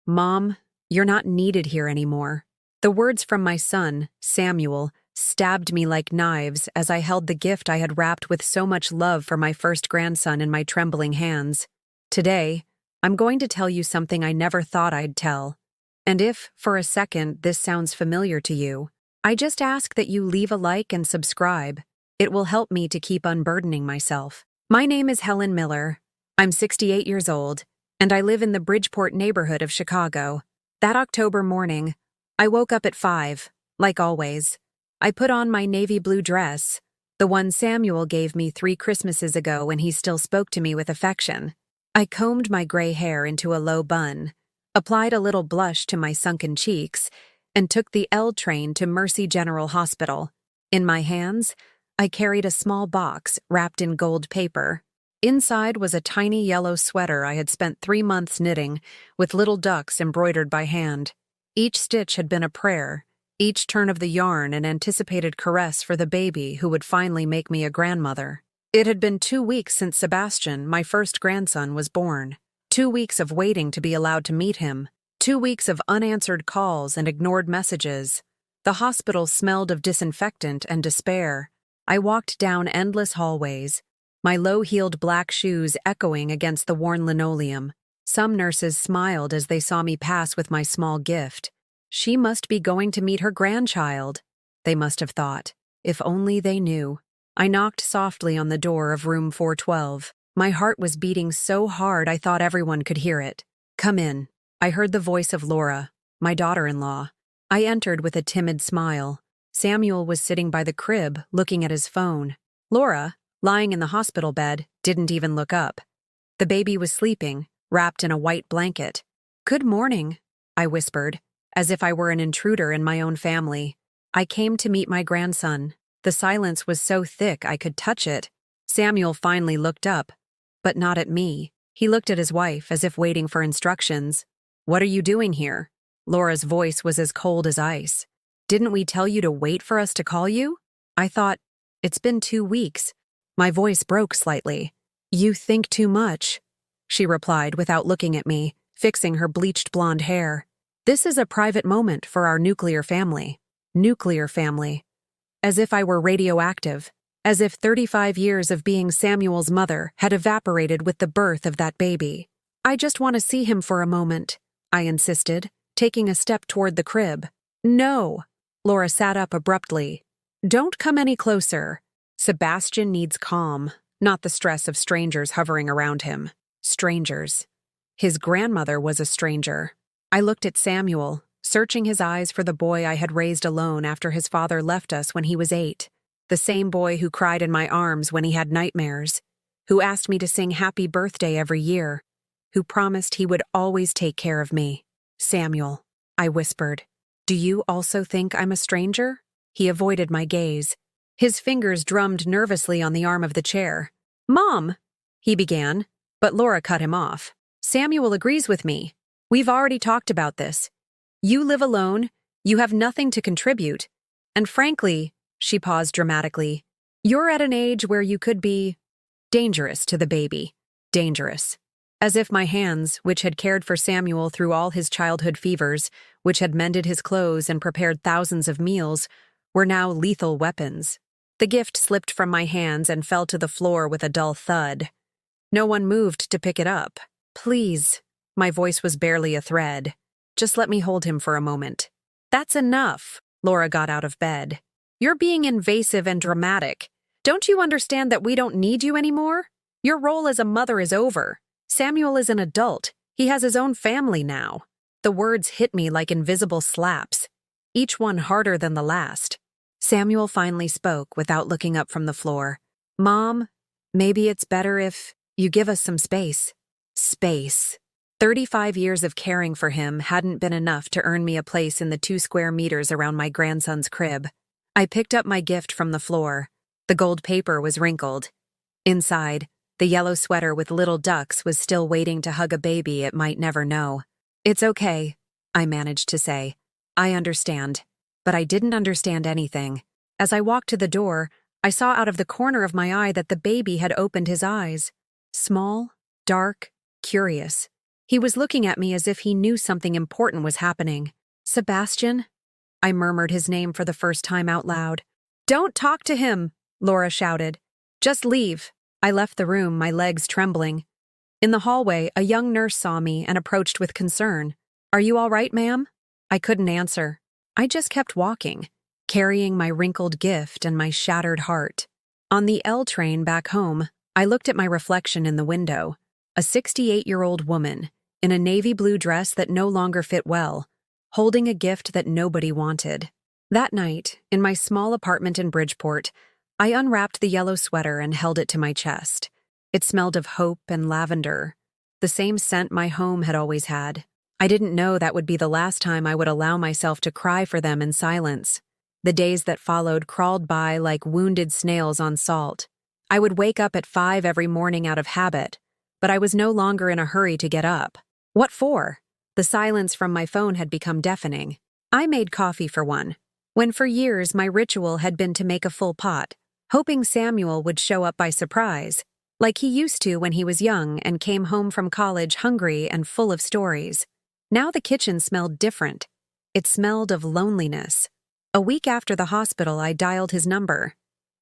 "Mom, you're not needed here anymore." The words from my son, Samuel, stabbed me like knives as I held the gift I had wrapped with so much love for my first grandson in my trembling hands. Today, I'm going to tell you something I never thought I'd tell. And if, for a second, this sounds familiar to you, I just ask that you leave a like and subscribe. It will help me to keep unburdening myself. My name is Helen Miller. I'm 68 years old, and I live in the Bridgeport neighborhood of Chicago. That October morning, I woke up at 5, like always. I put on my navy blue dress, the one Samuel gave me 3 Christmases ago when he still spoke to me with affection. I combed my gray hair into a low bun, applied a little blush to my sunken cheeks, and took the L train to Mercy General Hospital. In my hands, I carried a small box wrapped in gold paper. Inside was a tiny yellow sweater I had spent 3 months knitting, with little ducks embroidered by hand. Each stitch had been a prayer, each turn of the yarn an anticipated caress for the baby who would finally make me a grandmother. It had been 2 weeks since Sebastian, my first grandson, was born. 2 weeks of waiting to be allowed to meet him. 2 weeks of unanswered calls and ignored messages. The hospital smelled of disinfectant and despair. I walked down endless hallways, my low-heeled black shoes echoing against the worn linoleum. Some nurses smiled as they saw me pass with my small gift. She must be going to meet her grandchild, they must have thought. If only they knew. I knocked softly on the door of room 412. My heart was beating so hard I thought everyone could hear it. "Come in." I heard the voice of Laura, my daughter-in-law. I entered with a timid smile. Samuel was sitting by the crib, looking at his phone. Laura, lying in the hospital bed, didn't even look up. The baby was sleeping, wrapped in a white blanket. "Good morning," I whispered, as if I were an intruder in my own family. "I came to meet my grandson." The silence was so thick I could touch it. Samuel finally looked up, but not at me. He looked at his wife as if waiting for instructions. "What are you doing here?" Laura's voice was as cold as ice. "Didn't we tell you to wait for us to call you?" I thought, "It's been 2 weeks." My voice broke slightly. "You think too much," she replied without looking at me, fixing her bleached blonde hair. "This is a private moment for our nuclear family." Nuclear family. As if I were radioactive. As if 35 years of being Samuel's mother had evaporated with the birth of that baby. "I just want to see him for a moment," I insisted, taking a step toward the crib. "No." Laura sat up abruptly. "Don't come any closer. Sebastian needs calm, not the stress of strangers hovering around him." Strangers. His grandmother was a stranger. I looked at Samuel, searching his eyes for the boy I had raised alone after his father left us when he was 8. The same boy who cried in my arms when he had nightmares, who asked me to sing happy birthday every year, who promised he would always take care of me. "Samuel," I whispered, "do you also think I'm a stranger?" He avoided my gaze. His fingers drummed nervously on the arm of the chair. "Mom," he began, but Laura cut him off. "Samuel agrees with me. We've already talked about this. You live alone, you have nothing to contribute, and frankly," she paused dramatically, "you're at an age where you could be dangerous to the baby. Dangerous." As if my hands, which had cared for Samuel through all his childhood fevers, which had mended his clothes and prepared thousands of meals, were now lethal weapons. The gift slipped from my hands and fell to the floor with a dull thud. No one moved to pick it up. "Please," my voice was barely a thread. "Just let me hold him for a moment." "That's enough." Laura got out of bed. "You're being invasive and dramatic. Don't you understand that we don't need you anymore? Your role as a mother is over. Samuel is an adult. He has his own family now." The words hit me like invisible slaps, each one harder than the last. Samuel finally spoke without looking up from the floor. "Mom, maybe it's better if you give us some space." Space. 35 years of caring for him hadn't been enough to earn me a place in the 2 square meters around my grandson's crib. I picked up my gift from the floor. The gold paper was wrinkled. Inside, the yellow sweater with little ducks was still waiting to hug a baby it might never know. "It's okay," I managed to say. "I understand." But I didn't understand anything. As I walked to the door, I saw out of the corner of my eye that the baby had opened his eyes. Small, dark, curious. He was looking at me as if he knew something important was happening. Sebastian? I murmured his name for the first time out loud. Don't talk to him, Laura shouted. Just leave. I left the room, my legs trembling. In the hallway, a young nurse saw me and approached with concern. Are you all right, ma'am? I couldn't answer. I just kept walking, carrying my wrinkled gift and my shattered heart. On the L train back home, I looked at my reflection in the window. A 68-year-old woman, in a navy blue dress that no longer fit well, holding a gift that nobody wanted. That night, in my small apartment in Bridgeport, I unwrapped the yellow sweater and held it to my chest. It smelled of hope and lavender, the same scent my home had always had. I didn't know that would be the last time I would allow myself to cry for them in silence. The days that followed crawled by like wounded snails on salt. I would wake up at 5 every morning out of habit, but I was no longer in a hurry to get up. What for? The silence from my phone had become deafening. I made coffee for one, when for years my ritual had been to make a full pot, hoping Samuel would show up by surprise, like he used to when he was young and came home from college hungry and full of stories. Now the kitchen smelled different. It smelled of loneliness. A week after the hospital, I dialed his number.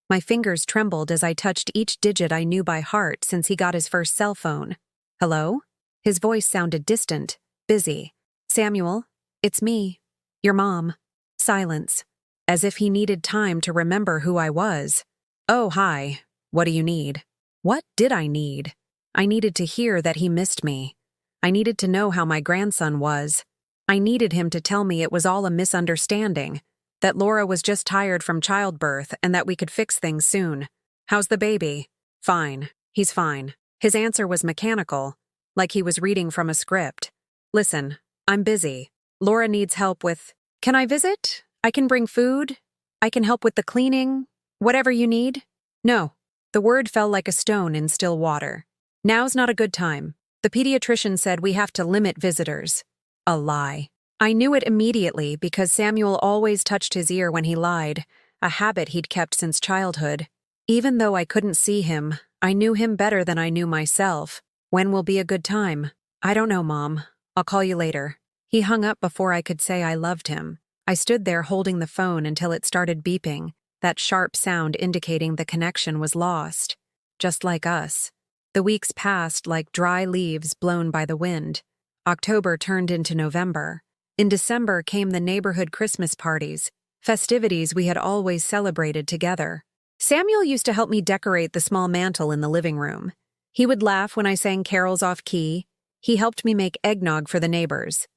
My fingers trembled as I touched each digit I knew by heart since he got his first cell phone. Hello? His voice sounded distant, busy. Samuel, it's me. Your mom. Silence. As if he needed time to remember who I was. Oh, hi. What do you need? What did I need? I needed to hear that he missed me. I needed to know how my grandson was. I needed him to tell me it was all a misunderstanding, that Laura was just tired from childbirth and that we could fix things soon. How's the baby? Fine. He's fine. His answer was mechanical, like he was reading from a script. Listen, I'm busy. Laura needs help with... Can I visit? I can bring food. I can help with the cleaning. Whatever you need. No. The word fell like a stone in still water. Now's not a good time. The pediatrician said we have to limit visitors. A lie. I knew it immediately because Samuel always touched his ear when he lied, a habit he'd kept since childhood. Even though I couldn't see him, I knew him better than I knew myself. When will be a good time? I don't know, Mom. I'll call you later. He hung up before I could say I loved him. I stood there holding the phone until it started beeping, that sharp sound indicating the connection was lost. Just like us. The weeks passed like dry leaves blown by the wind. October turned into November. In December came the neighborhood Christmas parties, festivities we had always celebrated together. Samuel used to help me decorate the small mantel in the living room. He would laugh when I sang carols off key. He helped me make eggnog for the neighbors.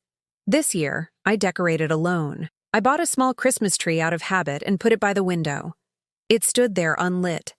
This year, I decorated alone. I bought a small Christmas tree out of habit and put it by the window. It stood there unlit,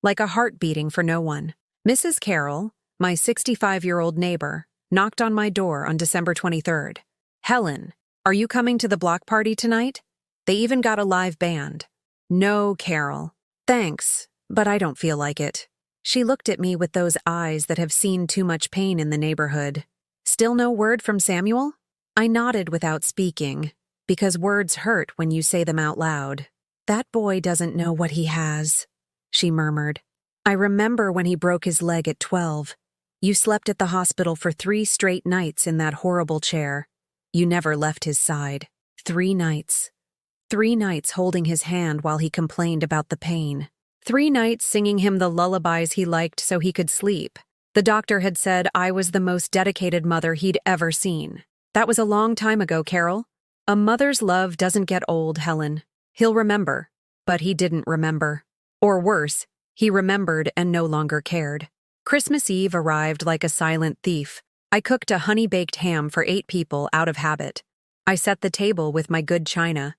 like a heart beating for no one. Mrs. Carroll, my 65-year-old neighbor, knocked on my door on December 23rd. Helen, are you coming to the block party tonight? They even got a live band. No, Carol. Thanks, but I don't feel like it. She looked at me with those eyes that have seen too much pain in the neighborhood. Still no word from Samuel? I nodded without speaking, because words hurt when you say them out loud. That boy doesn't know what he has, she murmured. I remember when he broke his leg at 12. You slept at the hospital for 3 straight nights in that horrible chair. You never left his side. 3 nights. 3 nights holding his hand while he complained about the pain. 3 nights singing him the lullabies he liked so he could sleep. The doctor had said I was the most dedicated mother he'd ever seen. That was a long time ago, Carol. A mother's love doesn't get old, Helen. He'll remember. But he didn't remember. Or worse, he remembered and no longer cared. Christmas Eve arrived like a silent thief. I cooked a honey-baked ham for 8 people out of habit. I set the table with my good china,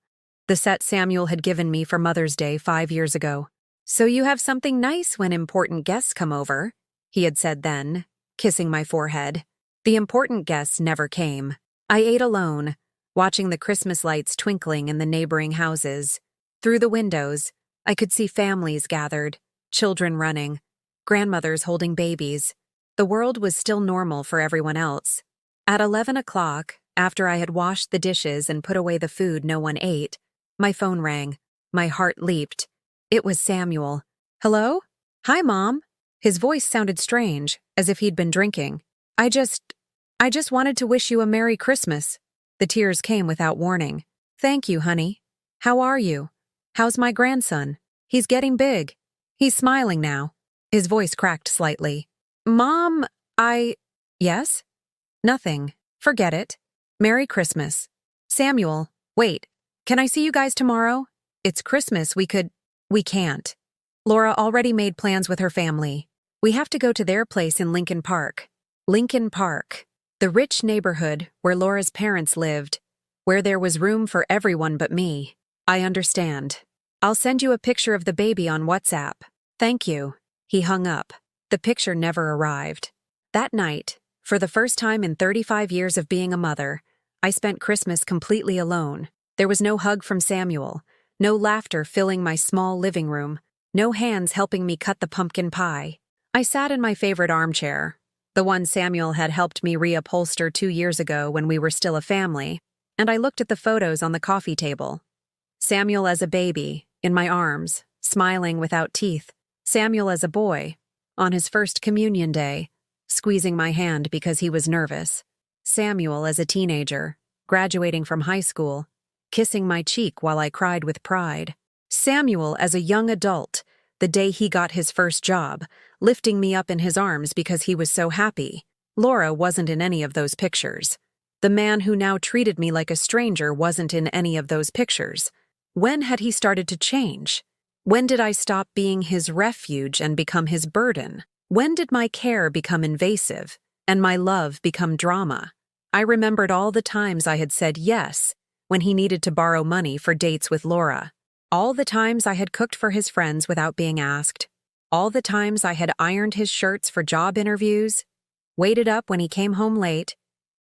the set Samuel had given me for Mother's Day 5 years ago. So you have something nice when important guests come over, he had said then, kissing my forehead. The important guests never came. I ate alone, watching the Christmas lights twinkling in the neighboring houses. Through the windows, I could see families gathered, children running, grandmothers holding babies. The world was still normal for everyone else. At 11 o'clock, after I had washed the dishes and put away the food no one ate, my phone rang. My heart leaped. It was Samuel. Hello? Hi, Mom. His voice sounded strange, as if he'd been drinking. I just wanted to wish you a Merry Christmas. The tears came without warning. Thank you, honey. How are you? How's my grandson? He's getting big. He's smiling now. His voice cracked slightly. Mom, Yes? Nothing. Forget it. Merry Christmas. Samuel, wait. Can I see you guys tomorrow? It's Christmas, We can't. Laura already made plans with her family. We have to go to their place in Lincoln Park. Lincoln Park. The rich neighborhood where Laura's parents lived, where there was room for everyone but me. I understand. I'll send you a picture of the baby on WhatsApp. Thank you. He hung up. The picture never arrived. That night, for the first time in 35 years of being a mother, I spent Christmas completely alone. There was no hug from Samuel, no laughter filling my small living room, no hands helping me cut the pumpkin pie. I sat in my favorite armchair, the one Samuel had helped me reupholster 2 years ago when we were still a family, and I looked at the photos on the coffee table. Samuel as a baby, in my arms, smiling without teeth. Samuel as a boy, on his first communion day, squeezing my hand because he was nervous. Samuel as a teenager, graduating from high school, kissing my cheek while I cried with pride. Samuel as a young adult, the day he got his first job, lifting me up in his arms because he was so happy. Laura wasn't in any of those pictures. The man who now treated me like a stranger wasn't in any of those pictures. When had he started to change? When did I stop being his refuge and become his burden? When did my care become invasive and my love become drama? I remembered all the times I had said yes when he needed to borrow money for dates with Laura. All the times I had cooked for his friends without being asked. All the times I had ironed his shirts for job interviews, waited up when he came home late,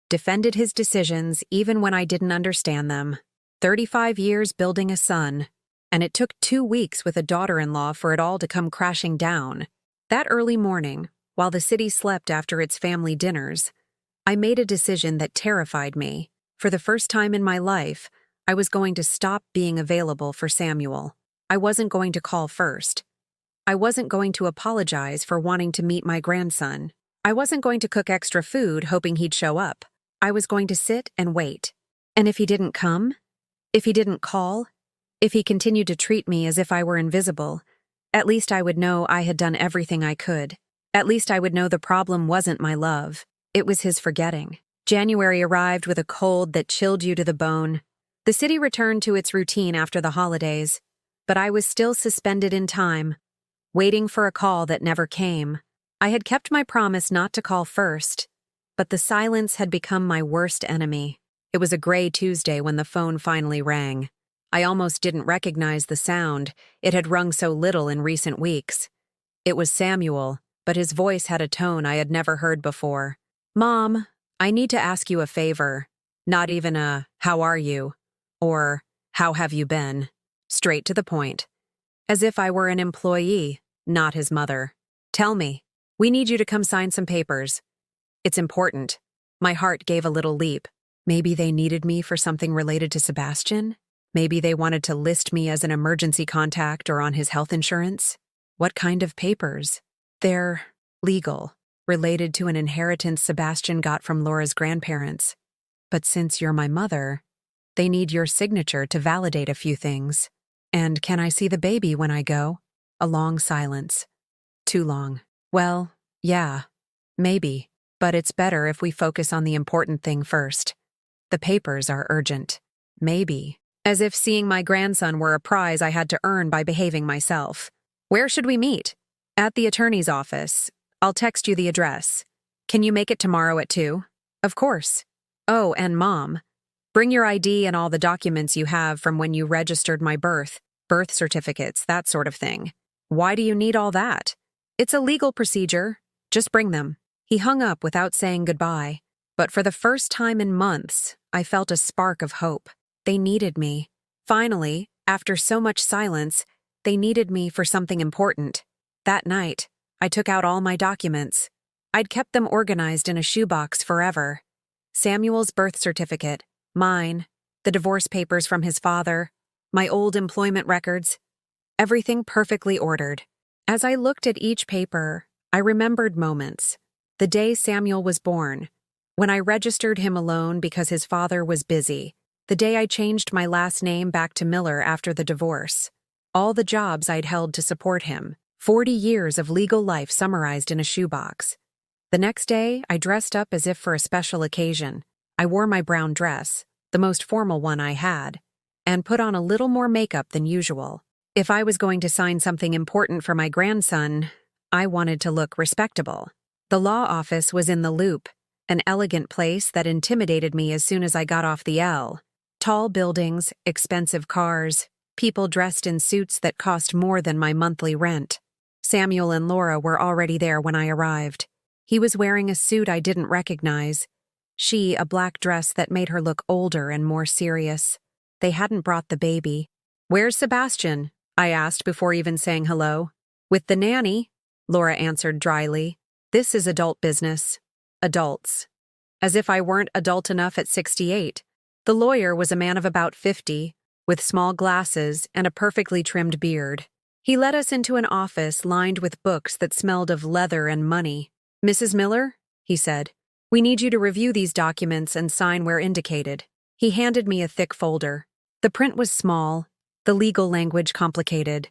defended his decisions even when I didn't understand them. 35 years building a son, and it took 2 weeks with a daughter-in-law for it all to come crashing down. That early morning, while the city slept after its family dinners, I made a decision that terrified me. For the first time in my life, I was going to stop being available for Samuel. I wasn't going to call first. I wasn't going to apologize for wanting to meet my grandson. I wasn't going to cook extra food hoping he'd show up. I was going to sit and wait. And if he didn't come, if he didn't call, if he continued to treat me as if I were invisible, at least I would know I had done everything I could. At least I would know the problem wasn't my love. It was his forgetting. January arrived with a cold that chilled you to the bone. The city returned to its routine after the holidays, but I was still suspended in time, waiting for a call that never came. I had kept my promise not to call first, but the silence had become my worst enemy. It was a gray Tuesday when the phone finally rang. I almost didn't recognize the sound. It had rung so little in recent weeks. It was Samuel, but his voice had a tone I had never heard before. Mom, I need to ask you a favor. Not even a, how are you? Or, how have you been? Straight to the point. As if I were an employee, not his mother. Tell me. We need you to come sign some papers. It's important. My heart gave a little leap. Maybe they needed me for something related to Sebastian? Maybe they wanted to list me as an emergency contact or on his health insurance? What kind of papers? They're legal, related to an inheritance Sebastian got from Laura's grandparents. But since you're my mother, they need your signature to validate a few things. And can I see the baby when I go? A long silence. Too long. Well, yeah, maybe. But it's better if we focus on the important thing first. The papers are urgent. Maybe. As if seeing my grandson were a prize I had to earn by behaving myself. Where should we meet? At the attorney's office. I'll text you the address. Can you make it tomorrow at 2? Of course. Oh, and Mom. Bring your ID and all the documents you have from when you registered my birth certificates, that sort of thing. Why do you need all that? It's a legal procedure. Just bring them. He hung up without saying goodbye. But for the first time in months, I felt a spark of hope. They needed me. Finally, after so much silence, they needed me for something important. That night, I took out all my documents. I'd kept them organized in a shoebox forever. Samuel's birth certificate, mine, the divorce papers from his father, my old employment records, everything perfectly ordered. As I looked at each paper, I remembered moments. The day Samuel was born, when I registered him alone because his father was busy, the day I changed my last name back to Miller after the divorce, all the jobs I'd held to support him, 40 years of legal life summarized in a shoebox. The next day, I dressed up as if for a special occasion. I wore my brown dress, the most formal one I had, and put on a little more makeup than usual. If I was going to sign something important for my grandson, I wanted to look respectable. The law office was in the Loop, an elegant place that intimidated me as soon as I got off the L. Tall buildings, expensive cars, people dressed in suits that cost more than my monthly rent. Samuel and Laura were already there when I arrived. He was wearing a suit I didn't recognize. She, a black dress that made her look older and more serious. They hadn't brought the baby. "Where's Sebastian?" I asked before even saying hello. "With the nanny," Laura answered dryly. "This is adult business. Adults." As if I weren't adult enough at 68. The lawyer was a man of about 50, with small glasses and a perfectly trimmed beard. He led us into an office lined with books that smelled of leather and money. "Mrs. Miller," he said, "we need you to review these documents and sign where indicated." He handed me a thick folder. The print was small, the legal language complicated.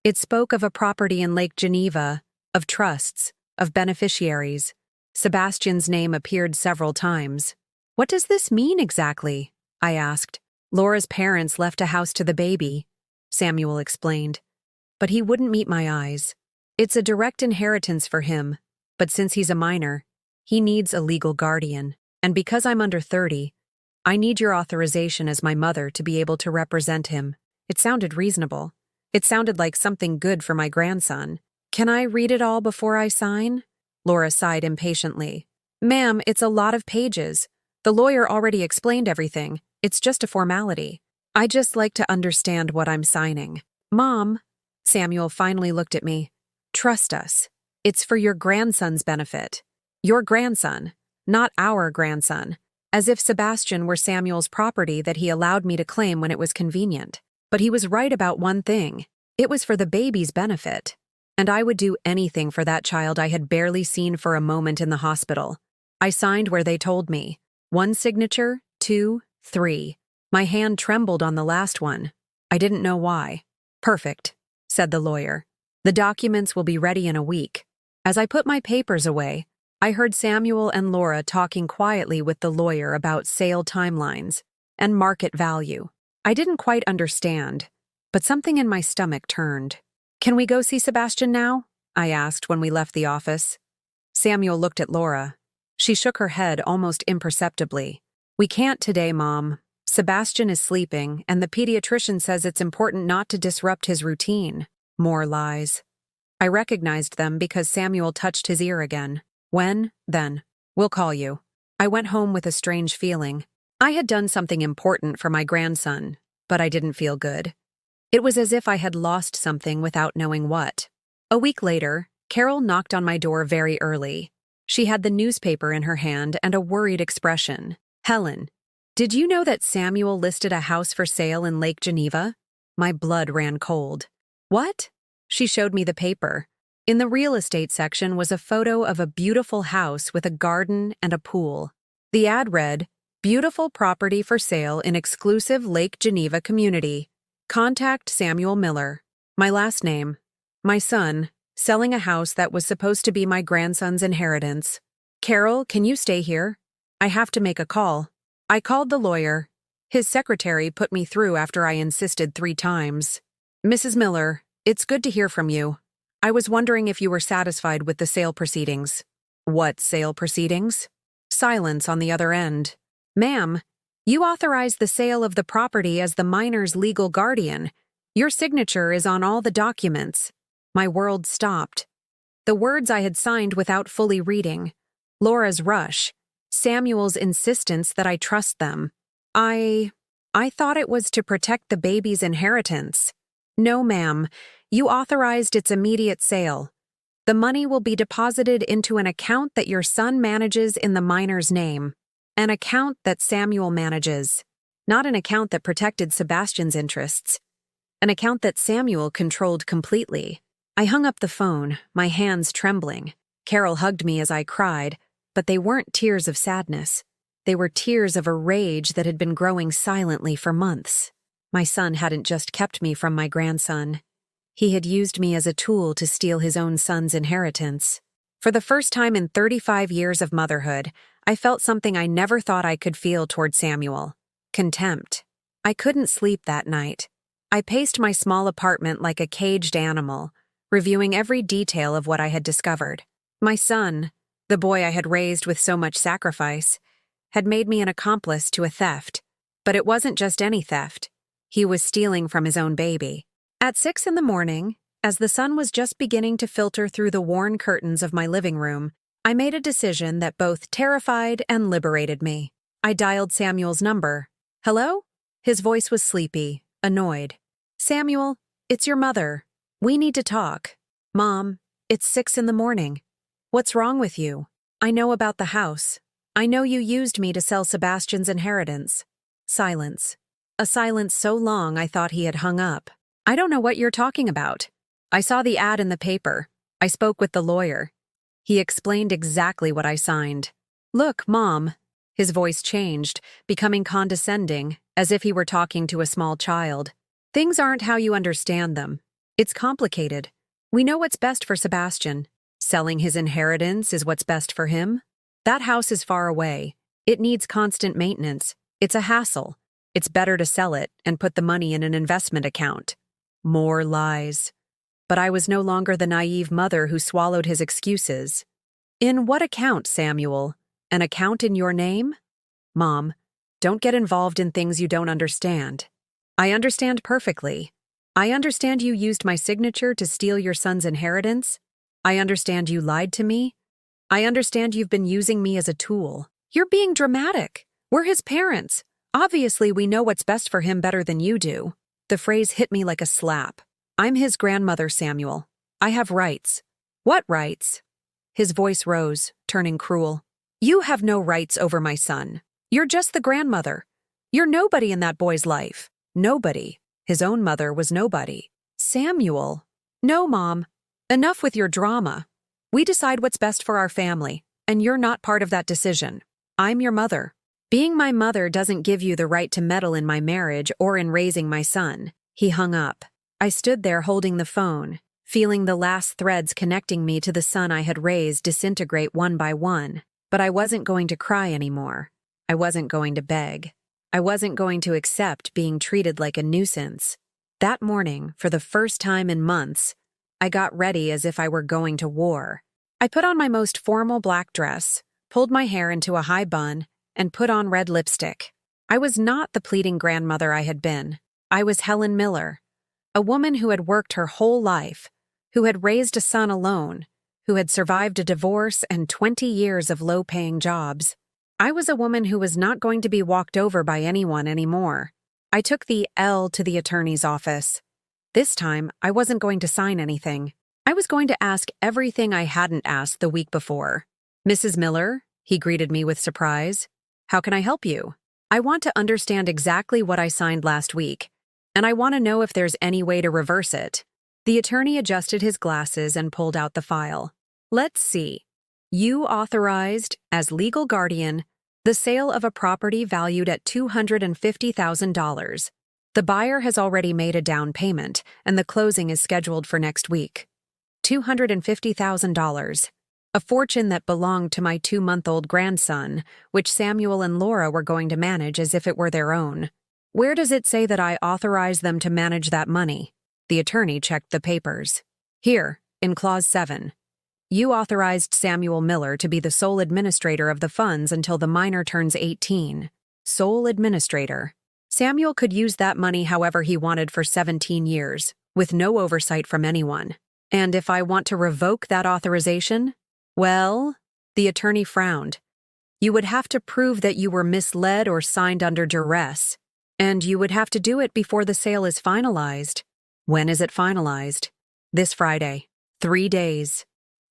It spoke of a property in Lake Geneva, of trusts, of beneficiaries. Sebastian's name appeared several times. "What does this mean exactly?" I asked. "Laura's parents left a house to the baby," Samuel explained. "But he wouldn't meet my eyes. It's a direct inheritance for him, but since he's a minor, he needs a legal guardian. And because I'm under 30, I need your authorization as my mother to be able to represent him." It sounded reasonable. It sounded like something good for my grandson. "Can I read it all before I sign?" Laura sighed impatiently. "Ma'am, it's a lot of pages. The lawyer already explained everything. It's just a formality. I just like to understand what I'm signing." "Mom," Samuel finally looked at me. "Trust us. It's for your grandson's benefit. Your grandson, not our grandson." As if Sebastian were Samuel's property that he allowed me to claim when it was convenient. But he was right about one thing. It was for the baby's benefit. And I would do anything for that child I had barely seen for a moment in the hospital. I signed where they told me. 1 signature, 2, 3. My hand trembled on the last one. I didn't know why. "Perfect," said the lawyer. "The documents will be ready in a week." As I put my papers away, I heard Samuel and Laura talking quietly with the lawyer about sale timelines and market value. I didn't quite understand, but something in my stomach turned. "Can we go see Sebastian now?" I asked when we left the office. Samuel looked at Laura. She shook her head almost imperceptibly. "We can't today, Mom. Sebastian is sleeping, and the pediatrician says it's important not to disrupt his routine." More lies. I recognized them because Samuel touched his ear again. "When? Then. We'll call you." I went home with a strange feeling. I had done something important for my grandson, but I didn't feel good. It was as if I had lost something without knowing what. A week later, Carol knocked on my door very early. She had the newspaper in her hand and a worried expression. "Helen, did you know that Samuel listed a house for sale in Lake Geneva?" My blood ran cold. "What?" She showed me the paper. In the real estate section was a photo of a beautiful house with a garden and a pool. The ad read, "Beautiful property for sale in exclusive Lake Geneva community. Contact Samuel Miller." My last name. My son, selling a house that was supposed to be my grandson's inheritance. "Carol, can you stay here? I have to make a call." I called the lawyer. His secretary put me through after I insisted 3 times. "Mrs. Miller, it's good to hear from you. I was wondering if you were satisfied with the sale proceedings." "What sale proceedings?" Silence on the other end. "Ma'am, you authorized the sale of the property as the minor's legal guardian. Your signature is on all the documents." My world stopped. The words I had signed without fully reading. Laura's rush. Samuel's insistence that I trust them. I thought it was to protect the baby's inheritance. "No, ma'am. You authorized its immediate sale. The money will be deposited into an account that your son manages in the minor's name. An account that Samuel manages. Not an account that protected Sebastian's interests. An account that Samuel controlled completely." I hung up the phone, my hands trembling. Carol hugged me as I cried. but they weren't tears of sadness. They were tears of a rage that had been growing silently for months. My son hadn't just kept me from my grandson. He had used me as a tool to steal his own son's inheritance. For the first time in 35 years of motherhood, I felt something I never thought I could feel toward Samuel: contempt. I couldn't sleep that night. I paced my small apartment like a caged animal, reviewing every detail of what I had discovered. My son, the boy I had raised with so much sacrifice, had made me an accomplice to a theft. But it wasn't just any theft. He was stealing from his own baby. At 6 a.m, as the sun was just beginning to filter through the worn curtains of my living room, I made a decision that both terrified and liberated me. I dialed Samuel's number. "Hello?" His voice was sleepy, annoyed. "Samuel, it's your mother. We need to talk." "Mom, it's 6 a.m. What's wrong with you? I know about the house. I know you used me to sell Sebastian's inheritance." Silence. A silence so long I thought he had hung up. "I don't know what you're talking about. I saw the ad in the paper. I spoke with the lawyer." He explained exactly what I signed. "Look, Mom." His voice changed, becoming condescending, as if he were talking to a small child. "Things aren't how you understand them. It's complicated. We know what's best for Sebastian. Selling his inheritance is what's best for him. That house is far away. It needs constant maintenance. It's a hassle. It's better to sell it and put the money in an investment account." More lies. But I was no longer the naive mother who swallowed his excuses. "In what account, Samuel? An account in your name?" "Mom, don't get involved in things you don't understand." "I understand perfectly. I understand you used my signature to steal your son's inheritance. I understand you lied to me. I understand you've been using me as a tool." "You're being dramatic. We're his parents. Obviously, we know what's best for him better than you do." The phrase hit me like a slap. "I'm his grandmother, Samuel. I have rights." "What rights?" His voice rose, turning cruel. "You have no rights over my son. You're just the grandmother. You're nobody in that boy's life. Nobody. His own mother was nobody." "Samuel." "No, Mom. Enough with your drama. We decide what's best for our family, and you're not part of that decision. I'm your mother. Being my mother doesn't give you the right to meddle in my marriage or in raising my son." He hung up. I stood there holding the phone, feeling the last threads connecting me to the son I had raised disintegrate one by one. But I wasn't going to cry anymore. I wasn't going to beg. I wasn't going to accept being treated like a nuisance. That morning, for the first time in months, I got ready as if I were going to war. I put on my most formal black dress, pulled my hair into a high bun, and put on red lipstick. I was not the pleading grandmother I had been. I was Helen Miller, a woman who had worked her whole life, who had raised a son alone, who had survived a divorce and 20 years of low-paying jobs. I was a woman who was not going to be walked over by anyone anymore. I took the L to the attorney's office. This time, I wasn't going to sign anything. I was going to ask everything I hadn't asked the week before. "Mrs. Miller," he greeted me with surprise. "How can I help you? I want to understand exactly what I signed last week, and I want to know if there's any way to reverse it." The attorney adjusted his glasses and pulled out the file. "Let's see. You authorized, as legal guardian, the sale of a property valued at $250,000. The buyer has already made a down payment, and the closing is scheduled for next week. $250,000. A fortune that belonged to my 2-month-old grandson, which Samuel and Laura were going to manage as if it were their own. Where does it say that I authorize them to manage that money?" The attorney checked the papers. "Here, in Clause 7. You authorized Samuel Miller to be the sole administrator of the funds until the minor turns 18. Sole administrator. Samuel could use that money however he wanted for 17 years, with no oversight from anyone. And if I want to revoke that authorization, well," the attorney frowned, "you would have to prove that you were misled or signed under duress. And you would have to do it before the sale is finalized." "When is it finalized?" "This Friday. 3 days.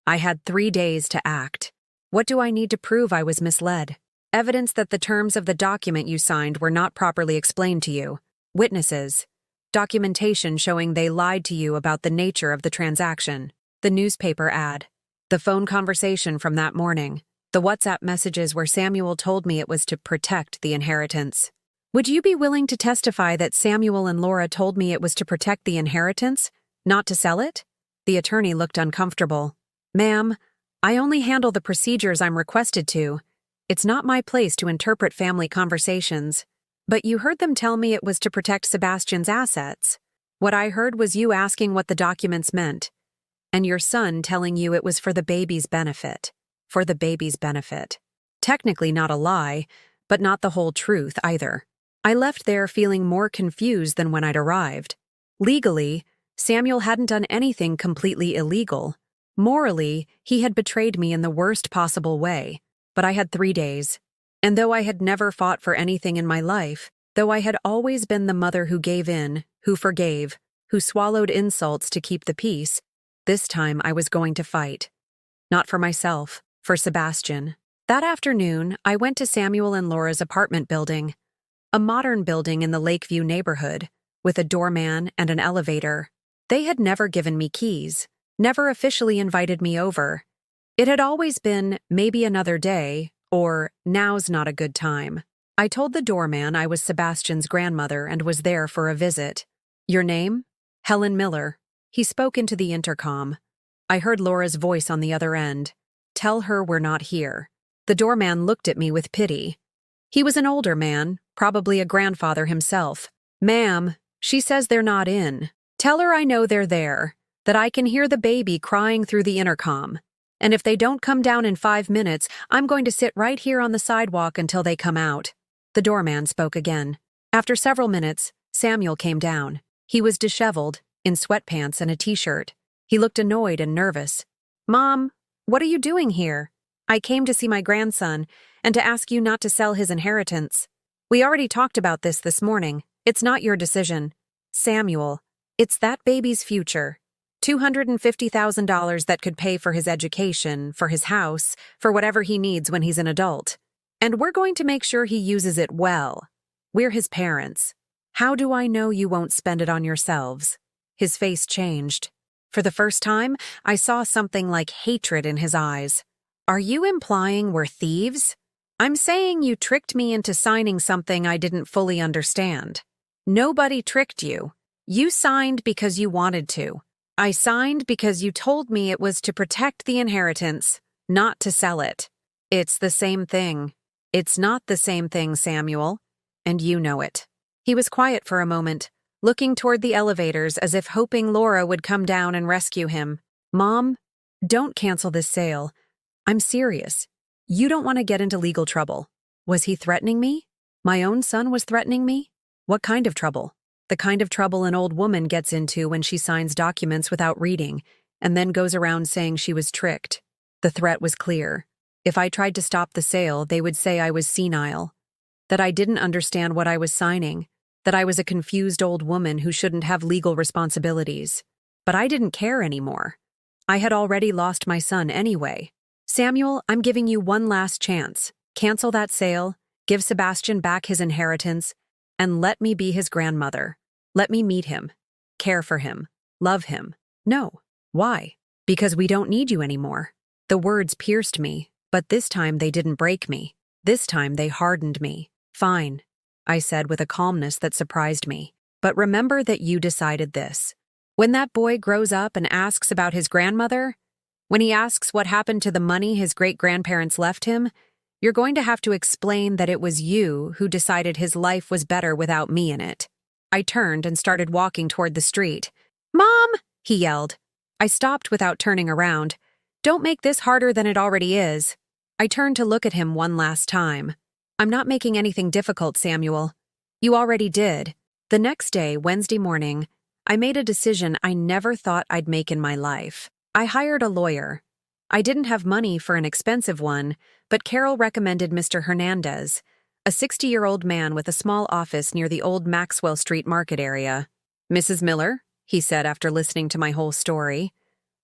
I had 3 days to act. What do I need to prove I was misled?" "Evidence that the terms of the document you signed were not properly explained to you. Witnesses. Documentation showing they lied to you about the nature of the transaction. The newspaper ad. The phone conversation from that morning. The WhatsApp messages where Samuel told me it was to protect the inheritance. Would you be willing to testify that Samuel and Laura told me it was to protect the inheritance, not to sell it? The attorney looked uncomfortable. Ma'am, I only handle the procedures I'm requested to. It's not my place to interpret family conversations. But you heard them tell me it was to protect Sebastian's assets. What I heard was you asking what the documents meant, and your son telling you it was for the baby's benefit. For the baby's benefit. Technically not a lie, but not the whole truth either. I left there feeling more confused than when I'd arrived. Legally, Samuel hadn't done anything completely illegal. Morally, he had betrayed me in the worst possible way. But I had 3 days. And though I had never fought for anything in my life, though I had always been the mother who gave in, who forgave, who swallowed insults to keep the peace, this time I was going to fight. Not for myself, for Sebastian. That afternoon, I went to Samuel and Laura's apartment building, a modern building in the Lakeview neighborhood, with a doorman and an elevator. They had never given me keys, never officially invited me over. It had always been maybe another day, or now's not a good time. I told the doorman I was Sebastian's grandmother and was there for a visit. Your name? Helen Miller. He spoke into the intercom. I heard Laura's voice on the other end. Tell her we're not here. The doorman looked at me with pity. He was an older man, probably a grandfather himself. Ma'am, she says they're not in. Tell her I know they're there, that I can hear the baby crying through the intercom. And if they don't come down in 5 minutes, I'm going to sit right here on the sidewalk until they come out. The doorman spoke again. After several minutes, Samuel came down. He was disheveled, in sweatpants and a t-shirt. He looked annoyed and nervous. Mom, what are you doing here? I came to see my grandson and to ask you not to sell his inheritance. We already talked about this morning. It's not your decision. Samuel, it's that baby's future. $250,000 that could pay for his education, for his house, for whatever he needs when he's an adult. And we're going to make sure he uses it well. We're his parents. How do I know you won't spend it on yourselves? His face changed. For the first time, I saw something like hatred in his eyes. Are you implying we're thieves? I'm saying you tricked me into signing something I didn't fully understand. Nobody tricked you. You signed because you wanted to. I signed because you told me it was to protect the inheritance, not to sell it. It's the same thing. It's not the same thing, Samuel, and you know it. He was quiet for a moment, looking toward the elevators as if hoping Laura would come down and rescue him. Mom, don't cancel this sale. I'm serious. You don't want to get into legal trouble. Was he threatening me? My own son was threatening me? What kind of trouble? The kind of trouble an old woman gets into when she signs documents without reading and then goes around saying she was tricked. The threat was clear. If I tried to stop the sale, they would say I was senile, that I didn't understand what I was signing, that I was a confused old woman who shouldn't have legal responsibilities. But I didn't care anymore. I had already lost my son anyway. Samuel, I'm giving you one last chance. Cancel that sale, give Sebastian back his inheritance, and let me be his grandmother. Let me meet him, care for him, love him. No. Why? Because we don't need you anymore. The words pierced me, but this time they didn't break me. This time they hardened me. Fine, I said with a calmness that surprised me. But remember that you decided this. When that boy grows up and asks about his grandmother, when he asks what happened to the money his great-grandparents left him, you're going to have to explain that it was you who decided his life was better without me in it. I turned and started walking toward the street. Mom! He yelled. I stopped without turning around. Don't make this harder than it already is. I turned to look at him one last time. I'm not making anything difficult, Samuel. You already did. The next day, Wednesday morning, I made a decision I never thought I'd make in my life. I hired a lawyer. I didn't have money for an expensive one, but Carol recommended Mr. Hernandez, a 60-year-old man with a small office near the old Maxwell Street Market area. Mrs. Miller, he said after listening to my whole story,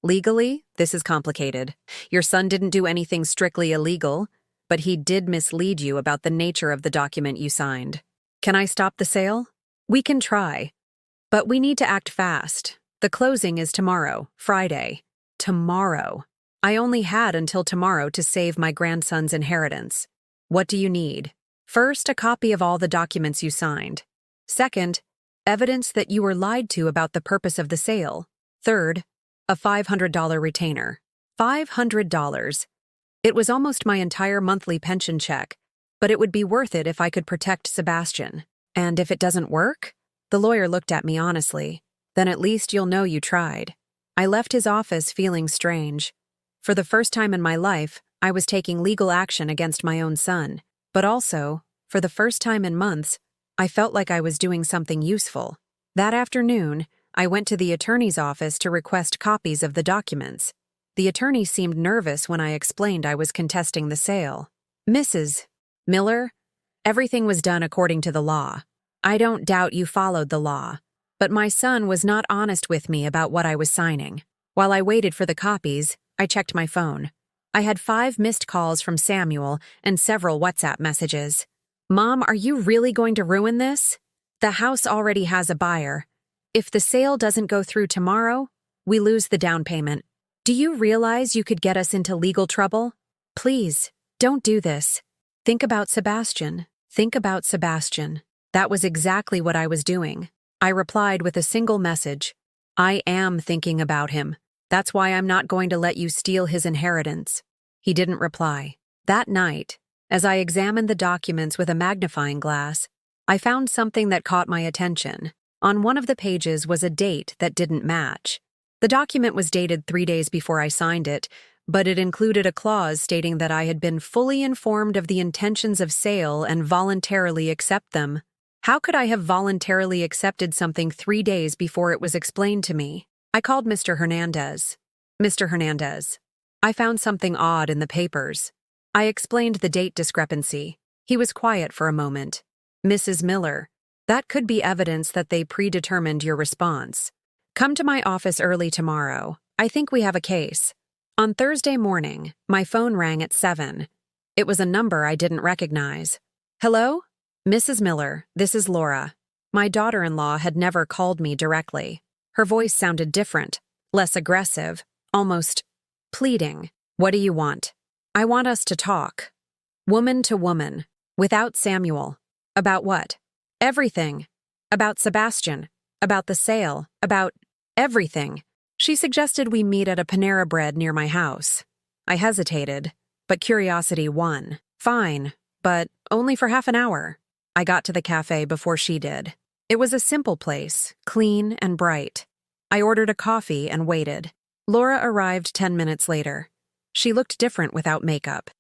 legally, this is complicated. Your son didn't do anything strictly illegal, but he did mislead you about the nature of the document you signed. Can I stop the sale? We can try. But we need to act fast. The closing is tomorrow, Friday. Tomorrow. I only had until tomorrow to save my grandson's inheritance. What do you need? First, a copy of all the documents you signed. Second, evidence that you were lied to about the purpose of the sale. Third, a $500 retainer. $500. It was almost my entire monthly pension check, but it would be worth it if I could protect Sebastian. And if it doesn't work? The lawyer looked at me honestly. Then at least you'll know you tried. I left his office feeling strange. For the first time in my life, I was taking legal action against my own son. But also, for the first time in months, I felt like I was doing something useful. That afternoon, I went to the attorney's office to request copies of the documents. The attorney seemed nervous when I explained I was contesting the sale. Mrs. Miller, everything was done according to the law. I don't doubt you followed the law. But my son was not honest with me about what I was signing. While I waited for the copies, I checked my phone. I had 5 missed calls from Samuel and several WhatsApp messages. Mom, are you really going to ruin this? The house already has a buyer. If the sale doesn't go through tomorrow, we lose the down payment. Do you realize you could get us into legal trouble? Please, don't do this. Think about Sebastian. Think about Sebastian. That was exactly what I was doing. I replied with a single message. I am thinking about him. That's why I'm not going to let you steal his inheritance. He didn't reply. That night, as I examined the documents with a magnifying glass, I found something that caught my attention. On one of the pages was a date that didn't match. The document was dated 3 days before I signed it, but it included a clause stating that I had been fully informed of the intentions of sale and voluntarily accept them. How could I have voluntarily accepted something 3 days before it was explained to me? I called Mr. Hernandez. Mr. Hernandez, I found something odd in the papers. I explained the date discrepancy. He was quiet for a moment. Mrs. Miller, that could be evidence that they predetermined your response. Come to my office early tomorrow. I think we have a case. On Thursday morning, my phone rang at 7. It was a number I didn't recognize. Hello? Mrs. Miller, this is Laura. My daughter-in-law had never called me directly. Her voice sounded different, less aggressive, almost pleading. What do you want? I want us to talk. Woman to woman, without Samuel. About what? Everything. About Sebastian. About the sale. About everything. She suggested we meet at a Panera Bread near my house. I hesitated, but curiosity won. Fine, but only for half an hour. I got to the cafe before she did. It was a simple place, clean and bright. I ordered a coffee and waited. Laura arrived 10 minutes later. She looked different without makeup.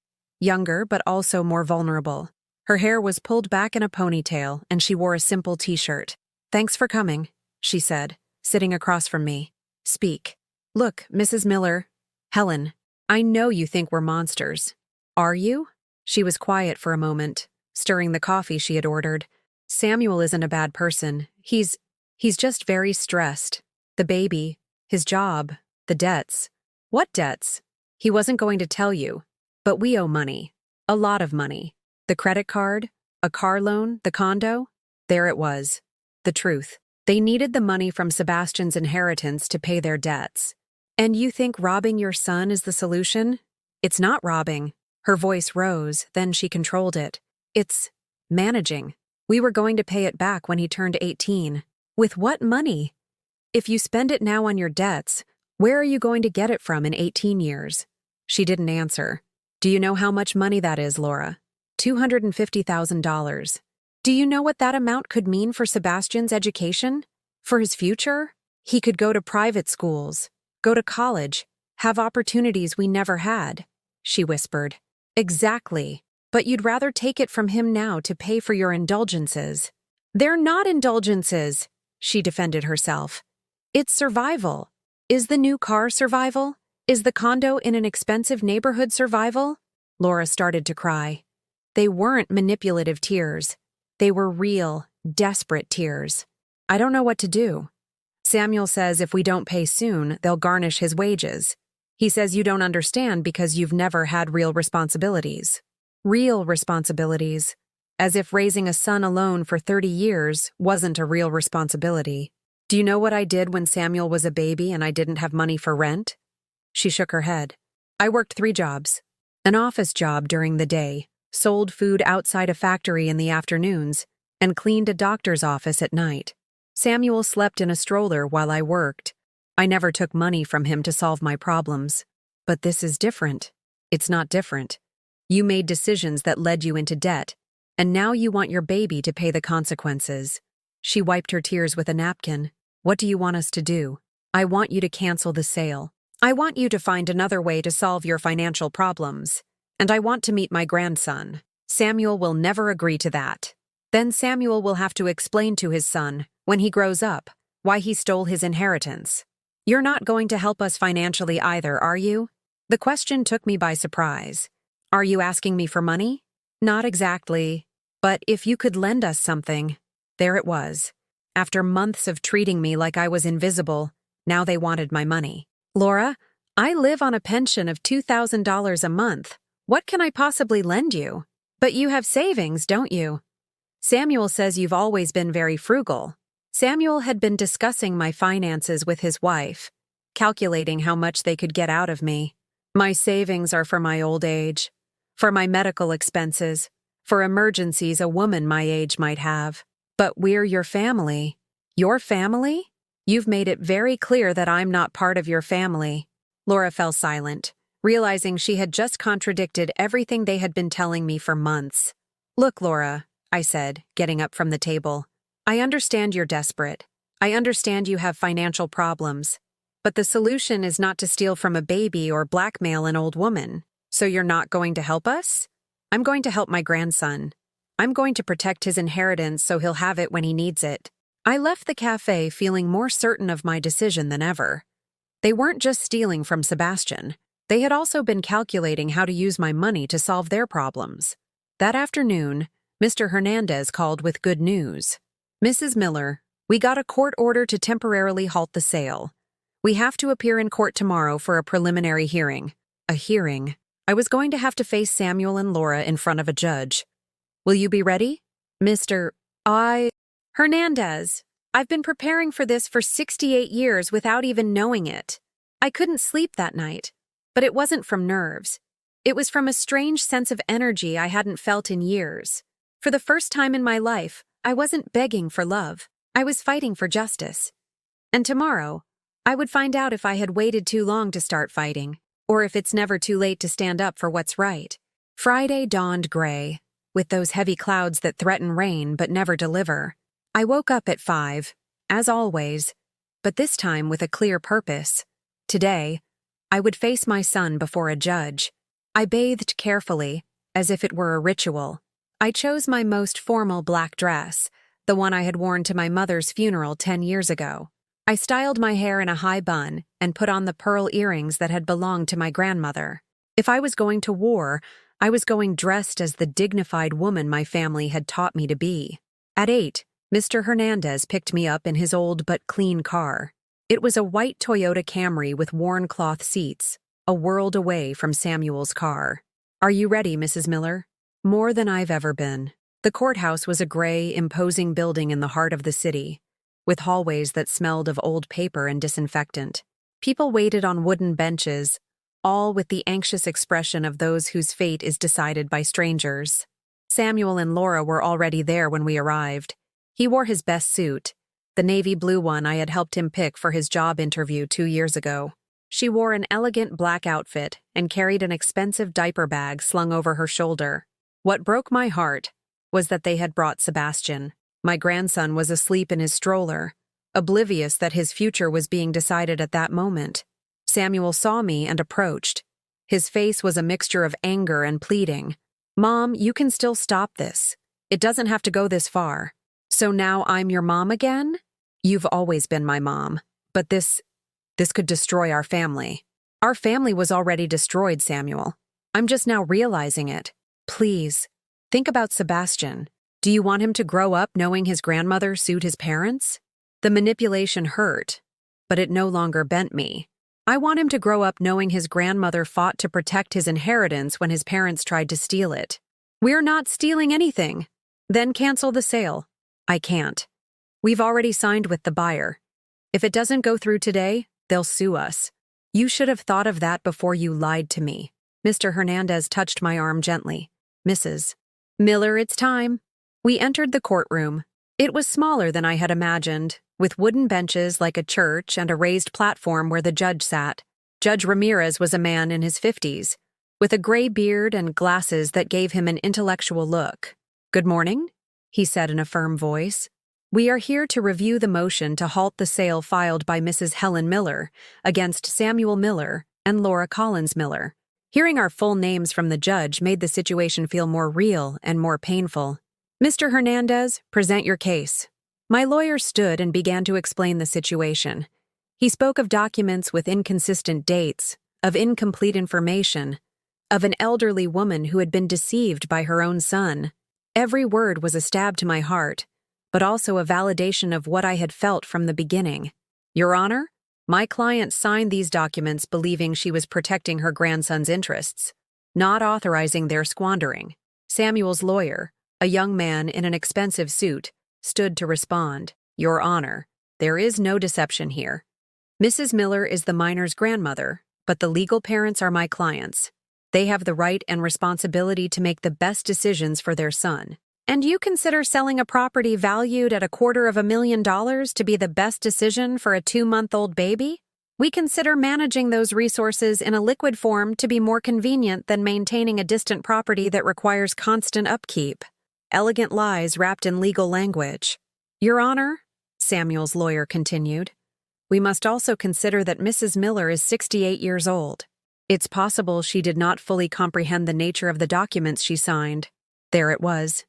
Younger, but also more vulnerable. Her hair was pulled back in a ponytail, and she wore a simple t-shirt. Thanks for coming, she said, sitting across from me. Speak. Look, Mrs. Miller. Helen, I know you think we're monsters. Are you? She was quiet for a moment, stirring the coffee she had ordered. Samuel isn't a bad person. He's just very stressed. The baby, his job, the debts. What debts? He wasn't going to tell you. But we owe money. A lot of money. The credit card, a car loan, the condo. There it was. The truth. They needed the money from Sebastian's inheritance to pay their debts. And you think robbing your son is the solution? It's not robbing. Her voice rose, then she controlled it. It's managing. We were going to pay it back when he turned 18. With what money? If you spend it now on your debts, where are you going to get it from in 18 years? She didn't answer. Do you know how much money that is, Laura? $250,000. Do you know what that amount could mean for Sebastian's education? For his future? He could go to private schools, go to college, have opportunities we never had, she whispered. Exactly. But you'd rather take it from him now to pay for your indulgences. They're not indulgences, she defended herself. It's survival. Is the new car survival? Is the condo in an expensive neighborhood survival? Laura started to cry. They weren't manipulative tears. They were real, desperate tears. I don't know what to do. Samuel says if we don't pay soon, they'll garnish his wages. He says you don't understand because you've never had real responsibilities. Real responsibilities. As if raising a son alone for 30 years wasn't a real responsibility. Do you know what I did when Samuel was a baby and I didn't have money for rent? She shook her head. I worked 3 jobs. An office job during the day, sold food outside a factory in the afternoons, and cleaned a doctor's office at night. Samuel slept in a stroller while I worked. I never took money from him to solve my problems. But this is different. It's not different. You made decisions that led you into debt, and now you want your baby to pay the consequences. She wiped her tears with a napkin. What do you want us to do? I want you to cancel the sale. I want you to find another way to solve your financial problems. And I want to meet my grandson. Samuel will never agree to that. Then Samuel will have to explain to his son, when he grows up, why he stole his inheritance. You're not going to help us financially either, are you? The question took me by surprise. Are you asking me for money? Not exactly. But if you could lend us something. There it was. After months of treating me like I was invisible, now they wanted my money. Laura, I live on a pension of $2,000 a month. What can I possibly lend you? But you have savings, don't you? Samuel says you've always been very frugal. Samuel had been discussing my finances with his wife, calculating how much they could get out of me. My savings are for my old age, for my medical expenses, for emergencies a woman my age might have. But we're your family. Your family? You've made it very clear that I'm not part of your family. Laura fell silent, realizing she had just contradicted everything they had been telling me for months. Look, Laura, I said, getting up from the table. I understand you're desperate. I understand you have financial problems. But the solution is not to steal from a baby or blackmail an old woman. So you're not going to help us? I'm going to help my grandson. I'm going to protect his inheritance so he'll have it when he needs it. I left the cafe feeling more certain of my decision than ever. They weren't just stealing from Sebastian. They had also been calculating how to use my money to solve their problems. That afternoon, Mr. Hernandez called with good news. Mrs. Miller, we got a court order to temporarily halt the sale. We have to appear in court tomorrow for a preliminary hearing. A hearing. I was going to have to face Samuel and Laura in front of a judge. Will you be ready? Hernandez, I've been preparing for this for 68 years without even knowing it. I couldn't sleep that night, but it wasn't from nerves. It was from a strange sense of energy I hadn't felt in years. For the first time in my life, I wasn't begging for love. I was fighting for justice. And tomorrow, I would find out if I had waited too long to start fighting, or if it's never too late to stand up for what's right. Friday dawned gray, with those heavy clouds that threaten rain but never deliver. I woke up at 5, as always, but this time with a clear purpose. Today, I would face my son before a judge. I bathed carefully, as if it were a ritual. I chose my most formal black dress, the one I had worn to my mother's funeral 10 years ago. I styled my hair in a high bun and put on the pearl earrings that had belonged to my grandmother. If I was going to war, I was going dressed as the dignified woman my family had taught me to be. At 8, Mr. Hernandez picked me up in his old but clean car. It was a white Toyota Camry with worn cloth seats, a world away from Samuel's car. Are you ready, Mrs. Miller? More than I've ever been. The courthouse was a gray, imposing building in the heart of the city, with hallways that smelled of old paper and disinfectant. People waited on wooden benches, all with the anxious expression of those whose fate is decided by strangers. Samuel and Laura were already there when we arrived. He wore his best suit, the navy blue one I had helped him pick for his job interview 2 years ago. She wore an elegant black outfit and carried an expensive diaper bag slung over her shoulder. What broke my heart was that they had brought Sebastian. My grandson was asleep in his stroller, oblivious that his future was being decided at that moment. Samuel saw me and approached. His face was a mixture of anger and pleading. Mom, you can still stop this. It doesn't have to go this far. So now I'm your mom again? You've always been my mom, but this could destroy our family. Our family was already destroyed, Samuel. I'm just now realizing it. Please, think about Sebastian. Do you want him to grow up knowing his grandmother sued his parents? The manipulation hurt, but it no longer bent me. I want him to grow up knowing his grandmother fought to protect his inheritance when his parents tried to steal it. We're not stealing anything. Then cancel the sale. I can't. We've already signed with the buyer. If it doesn't go through today, they'll sue us. You should have thought of that before you lied to me. Mr. Hernandez touched my arm gently. Mrs. Miller, it's time. We entered the courtroom. It was smaller than I had imagined, with wooden benches like a church and a raised platform where the judge sat. Judge Ramirez was a man in his 50s, with a gray beard and glasses that gave him an intellectual look. Good morning, he said in a firm voice. We are here to review the motion to halt the sale filed by Mrs. Helen Miller against Samuel Miller and Laura Collins Miller. Hearing our full names from the judge made the situation feel more real and more painful. Mr. Hernandez, present your case. My lawyer stood and began to explain the situation. He spoke of documents with inconsistent dates, of incomplete information, of an elderly woman who had been deceived by her own son. Every word was a stab to my heart, but also a validation of what I had felt from the beginning. Your Honor, my client signed these documents believing she was protecting her grandson's interests, not authorizing their squandering. Samuel's lawyer, a young man in an expensive suit, stood to respond. Your Honor, there is no deception here. Mrs. Miller is the minor's grandmother, but the legal parents are my clients. They have the right and responsibility to make the best decisions for their son. And you consider selling a property valued at $250,000 to be the best decision for a 2-month-old baby? We consider managing those resources in a liquid form to be more convenient than maintaining a distant property that requires constant upkeep. Elegant lies wrapped in legal language. Your Honor, Samuel's lawyer continued, we must also consider that Mrs. Miller is 68 years old. It's possible she did not fully comprehend the nature of the documents she signed. There it was.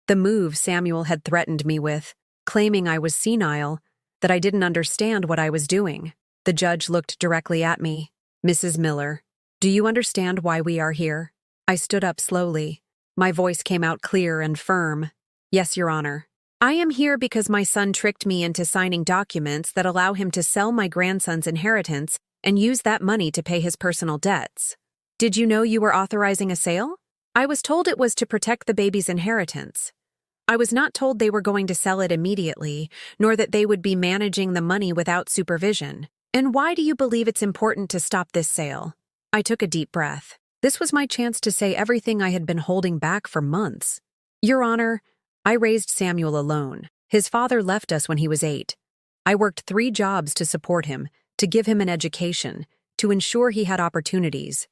The move Samuel had threatened me with, claiming I was senile, that I didn't understand what I was doing. The judge looked directly at me. Mrs. Miller, do you understand why we are here? I stood up slowly. My voice came out clear and firm. Yes, Your Honor. I am here because my son tricked me into signing documents that allow him to sell my grandson's inheritance and use that money to pay his personal debts. Did you know you were authorizing a sale? I was told it was to protect the baby's inheritance. I was not told they were going to sell it immediately, nor that they would be managing the money without supervision. And why do you believe it's important to stop this sale? I took a deep breath. This was my chance to say everything I had been holding back for months. Your Honor, I raised Samuel alone. His father left us when he was 8. I worked 3 jobs to support him, to give him an education, to ensure he had opportunities.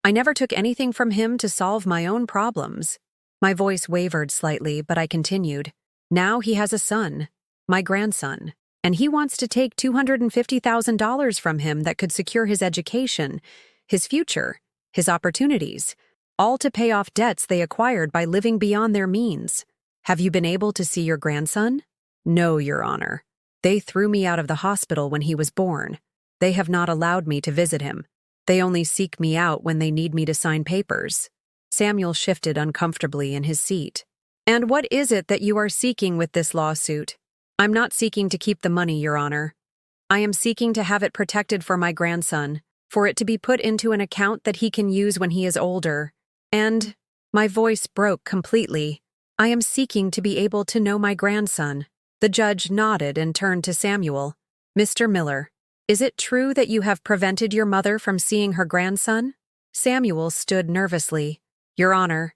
I never took anything from him to solve my own problems. My voice wavered slightly, but I continued. Now he has a son, my grandson, and he wants to take $250,000 from him that could secure his education, his future, his opportunities, all to pay off debts they acquired by living beyond their means. Have you been able to see your grandson? No, Your Honor. They threw me out of the hospital when he was born. They have not allowed me to visit him. They only seek me out when they need me to sign papers. Samuel shifted uncomfortably in his seat. And what is it that you are seeking with this lawsuit? I'm not seeking to keep the money, Your Honor. I am seeking to have it protected for my grandson, for it to be put into an account that he can use when he is older. And, my voice broke completely, I am seeking to be able to know my grandson. The judge nodded and turned to Samuel. Mr. Miller, is it true that you have prevented your mother from seeing her grandson? Samuel stood nervously. Your Honor,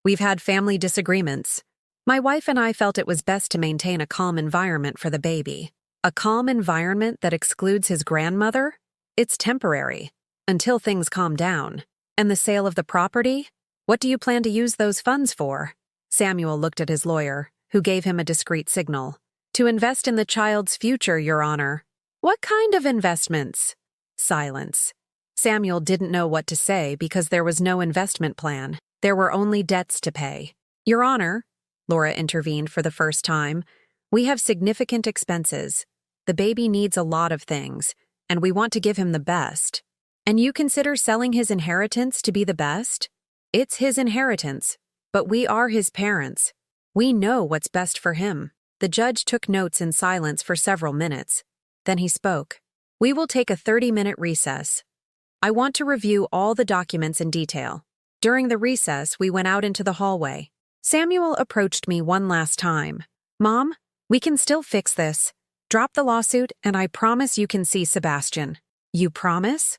we've had family disagreements. My wife and I felt it was best to maintain a calm environment for the baby. A calm environment that excludes his grandmother? It's temporary, until things calm down. And the sale of the property? What do you plan to use those funds for? Samuel looked at his lawyer, who gave him a discreet signal. To invest in the child's future, Your Honor. What kind of investments? Silence. Samuel didn't know what to say because there was no investment plan. There were only debts to pay. Your Honor, Laura intervened for the first time, we have significant expenses. The baby needs a lot of things, and we want to give him the best. And you consider selling his inheritance to be the best? It's his inheritance, but we are his parents. We know what's best for him. The judge took notes in silence for several minutes. Then he spoke. We will take a 30-minute recess. I want to review all the documents in detail. During the recess, we went out into the hallway. Samuel approached me one last time. Mom, we can still fix this. Drop the lawsuit, and I promise you can see Sebastian. You promise?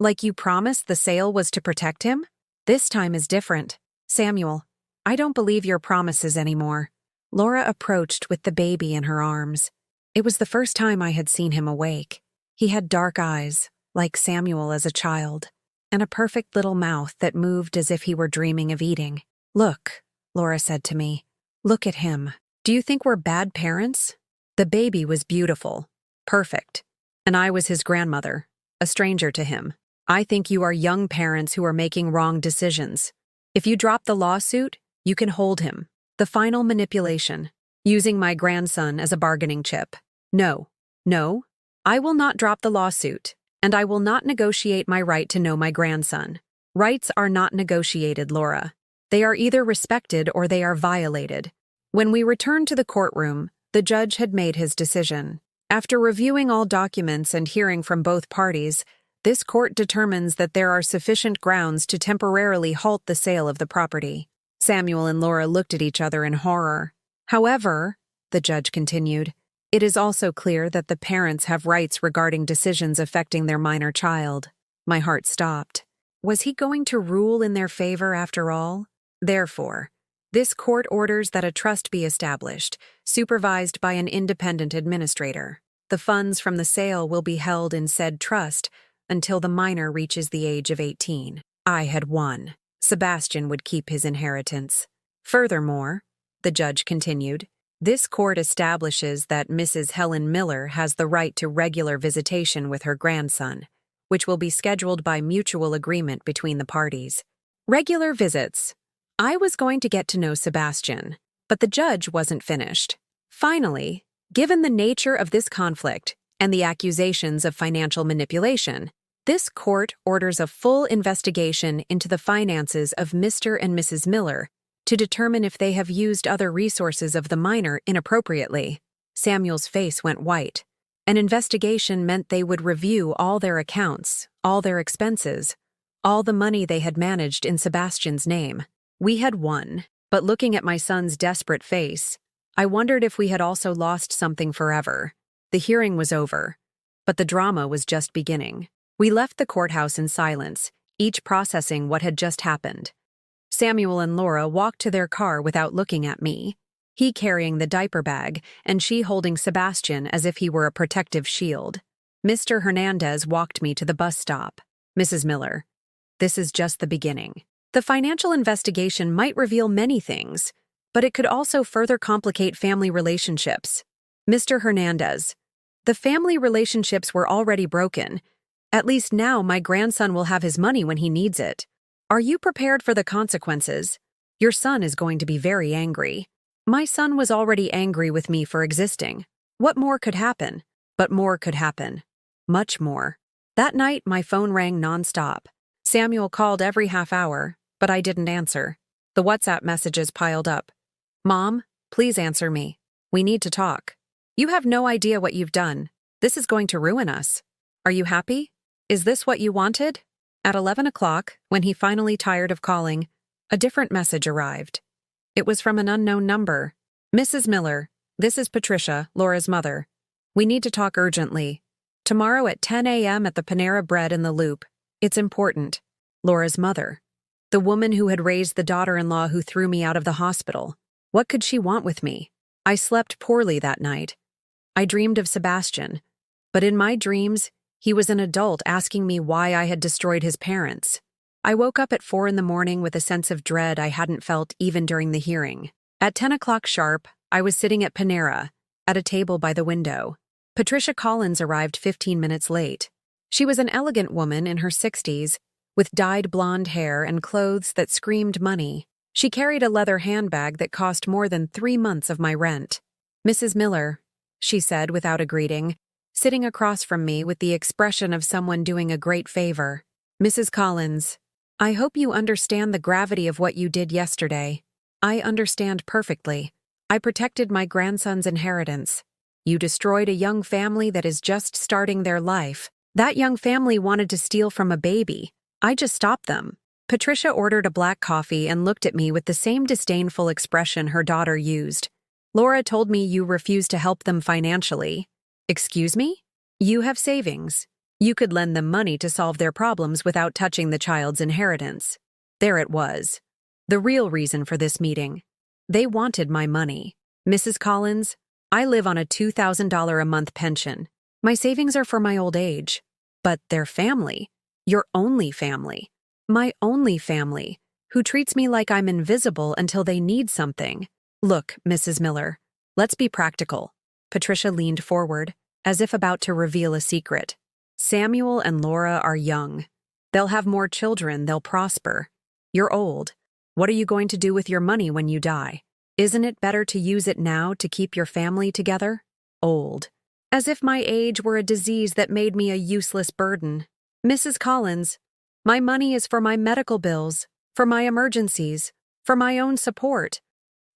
Like you promised the sale was to protect him? This time is different. Samuel, I don't believe your promises anymore. Laura approached with the baby in her arms. It was the first time I had seen him awake. He had dark eyes, like Samuel as a child, and a perfect little mouth that moved as if he were dreaming of eating. Look, Laura said to me. Look at him. Do you think we're bad parents? The baby was beautiful, perfect, and I was his grandmother, a stranger to him. I think you are young parents who are making wrong decisions. If you drop the lawsuit, you can hold him. The final manipulation, using my grandson as a bargaining chip. No, I will not drop the lawsuit, and I will not negotiate my right to know my grandson. Rights are not negotiated, Laura. They are either respected or they are violated. When we returned to the courtroom, the judge had made his decision. After reviewing all documents and hearing from both parties, this court determines that there are sufficient grounds to temporarily halt the sale of the property. Samuel and Laura looked at each other in horror. However, the judge continued, it is also clear that the parents have rights regarding decisions affecting their minor child. My heart stopped. Was he going to rule in their favor after all? Therefore, this court orders that a trust be established, supervised by an independent administrator. The funds from the sale will be held in said trust until the minor reaches the age of 18. I had won. Sebastian would keep his inheritance. Furthermore, the judge continued, this court establishes that Mrs. Helen Miller has the right to regular visitation with her grandson, which will be scheduled by mutual agreement between the parties. Regular visits. I was going to get to know Sebastian, but the judge wasn't finished. Finally, given the nature of this conflict and the accusations of financial manipulation, this court orders a full investigation into the finances of Mr. and Mrs. Miller to determine if they have used other resources of the minor inappropriately. Samuel's face went white. An investigation meant they would review all their accounts, all their expenses, all the money they had managed in Sebastian's name. We had won, but looking at my son's desperate face, I wondered if we had also lost something forever. The hearing was over, but the drama was just beginning. We left the courthouse in silence, each processing what had just happened. Samuel and Laura walked to their car without looking at me, he carrying the diaper bag and she holding Sebastian as if he were a protective shield. Mr. Hernandez walked me to the bus stop. Mrs. Miller, this is just the beginning. The financial investigation might reveal many things, but it could also further complicate family relationships. Mr. Hernandez, the family relationships were already broken. At least now my grandson will have his money when he needs it. Are you prepared for the consequences? Your son is going to be very angry. My son was already angry with me for existing. What more could happen? But more could happen. Much more. That night, my phone rang nonstop. Samuel called every half hour, but I didn't answer. The WhatsApp messages piled up. Mom, please answer me. We need to talk. You have no idea what you've done. This is going to ruin us. Are you happy? Is this what you wanted? At 11 o'clock, when he finally tired of calling, a different message arrived. It was from an unknown number. Mrs. Miller, this is Patricia, Laura's mother. We need to talk urgently. Tomorrow at 10 a.m. at the Panera Bread in the Loop. It's important. Laura's mother. The woman who had raised the daughter-in-law who threw me out of the hospital. What could she want with me? I slept poorly that night. I dreamed of Sebastian. But in my dreams, he was an adult asking me why I had destroyed his parents. I woke up at 4 a.m. with a sense of dread I hadn't felt even during the hearing. At 10 o'clock sharp, I was sitting at Panera, at a table by the window. Patricia Collins arrived 15 minutes late. She was an elegant woman in her 60s, with dyed blonde hair and clothes that screamed money. She carried a leather handbag that cost more than 3 months of my rent. Mrs. Miller, she said without a greeting, sitting across from me with the expression of someone doing a great favor. Mrs. Collins, I hope you understand the gravity of what you did yesterday. I understand perfectly. I protected my grandson's inheritance. You destroyed a young family that is just starting their life. That young family wanted to steal from a baby. I just stopped them. Patricia ordered a black coffee and looked at me with the same disdainful expression her daughter used. Laura told me you refused to help them financially. Excuse me? You have savings. You could lend them money to solve their problems without touching the child's inheritance. There it was. The real reason for this meeting. They wanted my money. Mrs. Collins, I live on a $2,000 a month pension. My savings are for my old age. But their family, your only family, my only family, who treats me like I'm invisible until they need something. Look, Mrs. Miller, let's be practical. Patricia leaned forward, as if about to reveal a secret. Samuel and Laura are young. They'll have more children, they'll prosper. You're old. What are you going to do with your money when you die? Isn't it better to use it now to keep your family together? Old. As if my age were a disease that made me a useless burden. Mrs. Collins, my money is for my medical bills, for my emergencies, for my own support.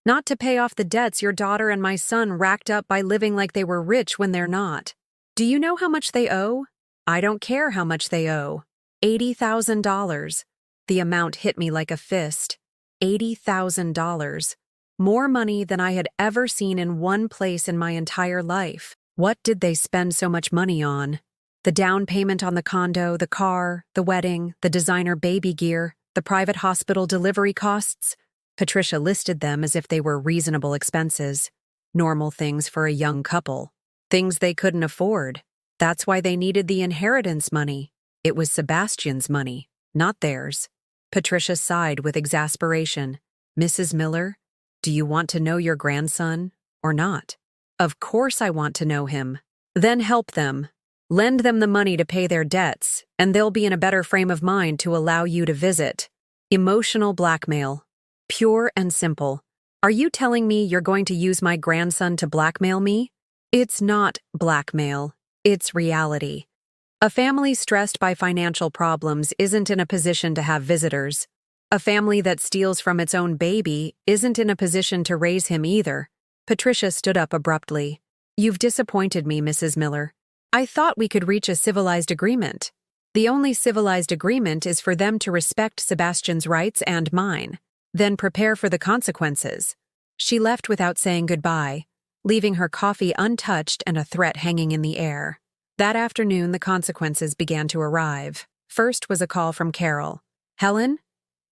Not to pay off the debts your daughter and my son racked up by living like they were rich when they're not. Do you know how much they owe? I don't care how much they owe. $80,000. The amount hit me like a fist. $80,000. More money than I had ever seen in one place in my entire life. What did they spend so much money on? The down payment on the condo, the car, the wedding, the designer baby gear, the private hospital delivery costs? Patricia listed them as if they were reasonable expenses. Normal things for a young couple. Things they couldn't afford. That's why they needed the inheritance money. It was Sebastian's money, not theirs. Patricia sighed with exasperation. Mrs. Miller, do you want to know your grandson or not? Of course I want to know him. Then help them. Lend them the money to pay their debts, and they'll be in a better frame of mind to allow you to visit. Emotional blackmail. Pure and simple. Are you telling me you're going to use my grandson to blackmail me? It's not blackmail. It's reality. A family stressed by financial problems isn't in a position to have visitors. A family that steals from its own baby isn't in a position to raise him either. Patricia stood up abruptly. You've disappointed me, Mrs. Miller. I thought we could reach a civilized agreement. The only civilized agreement is for them to respect Sebastian's rights and mine. Then prepare for the consequences. She left without saying goodbye, leaving her coffee untouched and a threat hanging in the air. That afternoon, the consequences began to arrive. First was a call from Carol. Helen,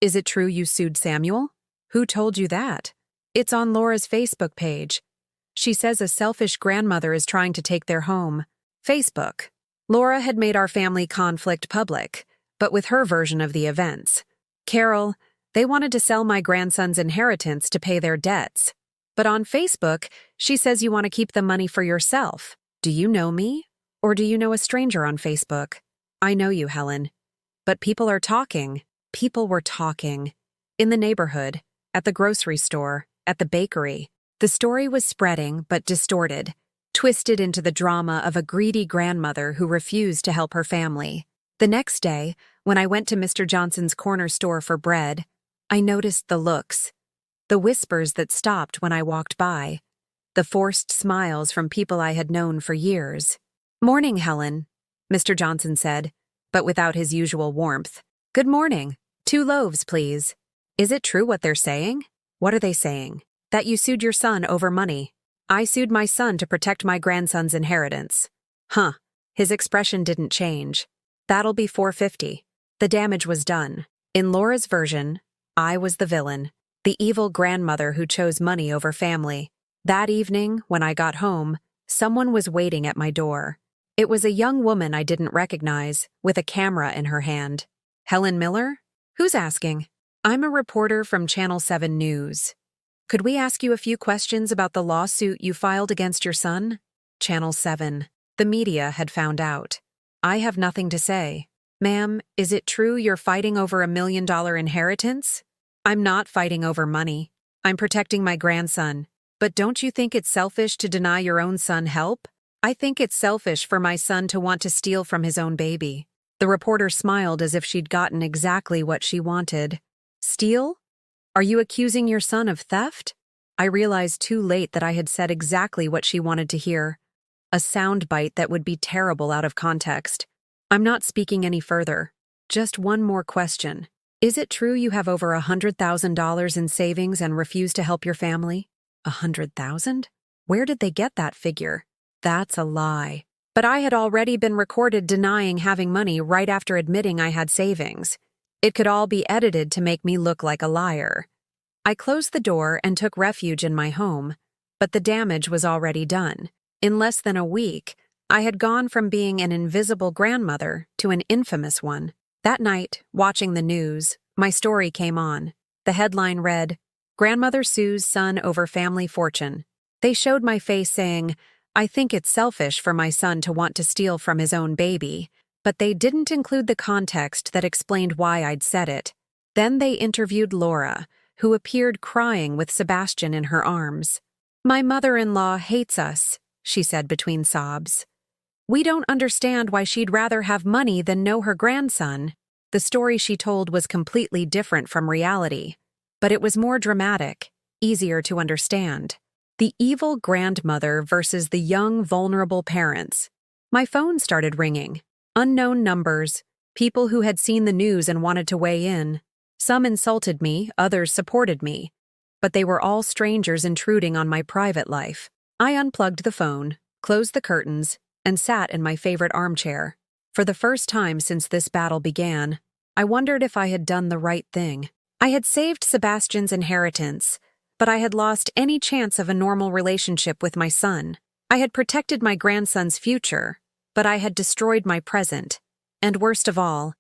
is it true you sued Samuel? Who told you that? It's on Laura's Facebook page. She says a selfish grandmother is trying to take their home. Facebook. Laura had made our family conflict public, but with her version of the events. Carol, they wanted to sell my grandson's inheritance to pay their debts. But on Facebook, she says you want to keep the money for yourself. Do you know me? Or do you know a stranger on Facebook? I know you, Helen. But people are talking. People were talking. In the neighborhood, at the grocery store, at the bakery. The story was spreading, but distorted, twisted into the drama of a greedy grandmother who refused to help her family. The next day, when I went to Mr. Johnson's corner store for bread, I noticed the looks, the whispers that stopped when I walked by, the forced smiles from people I had known for years. Morning, Helen, Mr. Johnson said, but without his usual warmth. Good morning. 2 loaves, please. Is it true what they're saying? What are they saying? That you sued your son over money. I sued my son to protect my grandson's inheritance. Huh. His expression didn't change. That'll be $450. The damage was done. In Laura's version, I was the villain, the evil grandmother who chose money over family. That evening, when I got home, someone was waiting at my door. It was a young woman I didn't recognize, with a camera in her hand. Helen Miller? Who's asking? I'm a reporter from Channel 7 News. Could we ask you a few questions about the lawsuit you filed against your son? Channel 7. The media had found out. I have nothing to say. Ma'am, is it true you're fighting over $1 million inheritance? I'm not fighting over money. I'm protecting my grandson. But don't you think it's selfish to deny your own son help? I think it's selfish for my son to want to steal from his own baby. The reporter smiled as if she'd gotten exactly what she wanted. Steal? Are you accusing your son of theft? I realized too late that I had said exactly what she wanted to hear. A soundbite that would be terrible out of context. I'm not speaking any further. Just one more question. Is it true you have over $100,000 in savings and refuse to help your family? 100,000? Where did they get that figure? That's a lie. But I had already been recorded denying having money right after admitting I had savings. It could all be edited to make me look like a liar. I closed the door and took refuge in my home, but the damage was already done. In less than a week, I had gone from being an invisible grandmother to an infamous one. That night, watching the news, my story came on. The headline read, "Grandmother sues son over family fortune." They showed my face saying, "I think it's selfish for my son to want to steal from his own baby," but they didn't include the context that explained why I'd said it. Then they interviewed Laura, who appeared crying with Sebastian in her arms. "My mother-in-law hates us," she said between sobs. "We don't understand why she'd rather have money than know her grandson." The story she told was completely different from reality, but it was more dramatic, easier to understand. The evil grandmother versus the young, vulnerable parents. My phone started ringing. Unknown numbers, people who had seen the news and wanted to weigh in. Some insulted me, others supported me. But they were all strangers intruding on my private life. I unplugged the phone, closed the curtains, and sat in my favorite armchair. For the first time since this battle began, I wondered if I had done the right thing. I had saved Sebastian's inheritance, but I had lost any chance of a normal relationship with my son. I had protected my grandson's future, but I had destroyed my present. And worst of all,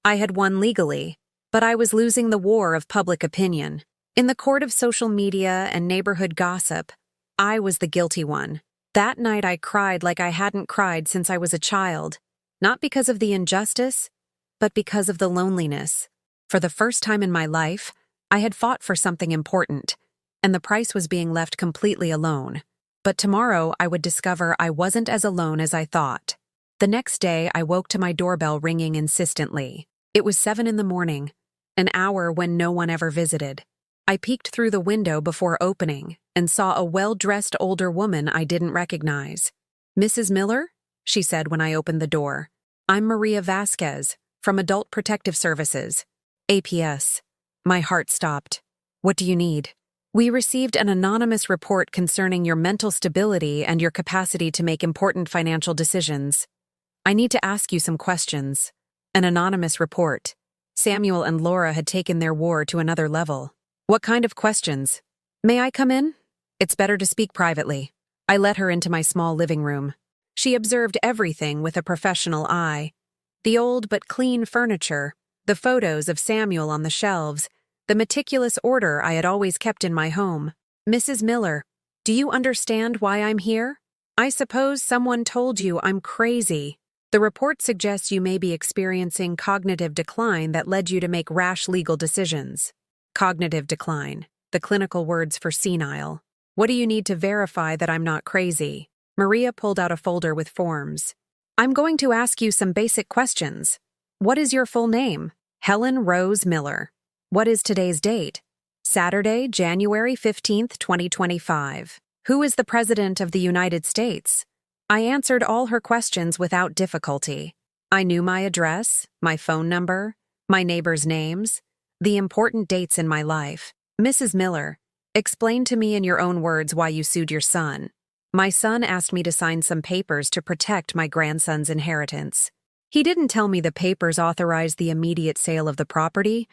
I had won legally, but I was losing the war of public opinion. In the court of social media and neighborhood gossip, I was the guilty one. That night I cried like I hadn't cried since I was a child, not because of the injustice, but because of the loneliness. For the first time in my life, I had fought for something important, and the price was being left completely alone. But tomorrow I would discover I wasn't as alone as I thought. The next day I woke to my doorbell ringing insistently. It was 7 in the morning, an hour when no one ever visited. I peeked through the window before opening and saw a well-dressed older woman I didn't recognize. "Mrs. Miller?" she said when I opened the door. "I'm Maria Vasquez, from Adult Protective Services. APS." My heart stopped. "What do you need?" "We received an anonymous report concerning your mental stability and your capacity to make important financial decisions. I need to ask you some questions." An anonymous report. Samuel and Laura had taken their war to another level. "What kind of questions?" "May I come in?" "It's better to speak privately." I let her into my small living room. She observed everything with a professional eye. The old but clean furniture, the photos of Samuel on the shelves, the meticulous order I had always kept in my home. "Mrs. Miller, do you understand why I'm here? I suppose someone told you I'm crazy. The report suggests you may be experiencing cognitive decline that led you to make rash legal decisions." Cognitive decline, the clinical words for senile. "What do you need to verify that I'm not crazy?" Maria pulled out a folder with forms. "I'm going to ask you some basic questions. What is your full name?" "Helen Rose Miller." "What is today's date?" "Saturday, January 15th, 2025. "Who is the President of the United States?" I answered all her questions without difficulty. I knew my address, my phone number, my neighbors' names, the important dates in my life. "Mrs. Miller, explain to me in your own words why you sued your son." My son asked me to sign some papers to protect my grandson's inheritance. He didn't tell me the papers authorized the immediate sale of the property,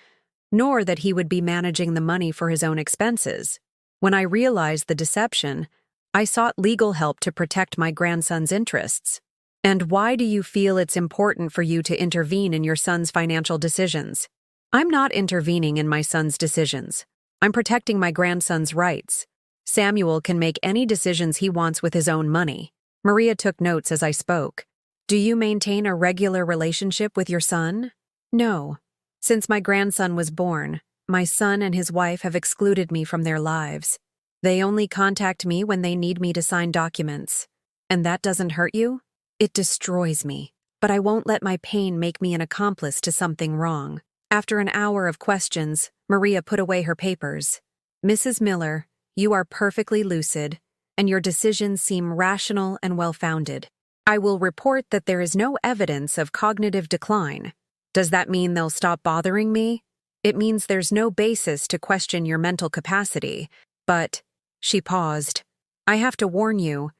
nor that he would be managing the money for his own expenses. When I realized the deception, I sought legal help to protect my grandson's interests. "And why do you feel it's important for you to intervene in your son's financial decisions?" "I'm not intervening in my son's decisions. I'm protecting my grandson's rights. Samuel can make any decisions he wants with his own money." Maria took notes as I spoke. "Do you maintain a regular relationship with your son?" "No. Since my grandson was born, my son and his wife have excluded me from their lives. They only contact me when they need me to sign documents. And that doesn't hurt you?" "It destroys me, but I won't let my pain make me an accomplice to something wrong." After an hour of questions, Maria put away her papers. "Mrs. Miller, you are perfectly lucid, and your decisions seem rational and well-founded. I will report that there is no evidence of cognitive decline. Does that mean they'll stop bothering me?" "It means there's no basis to question your mental capacity, but..." She paused. "I have to warn you,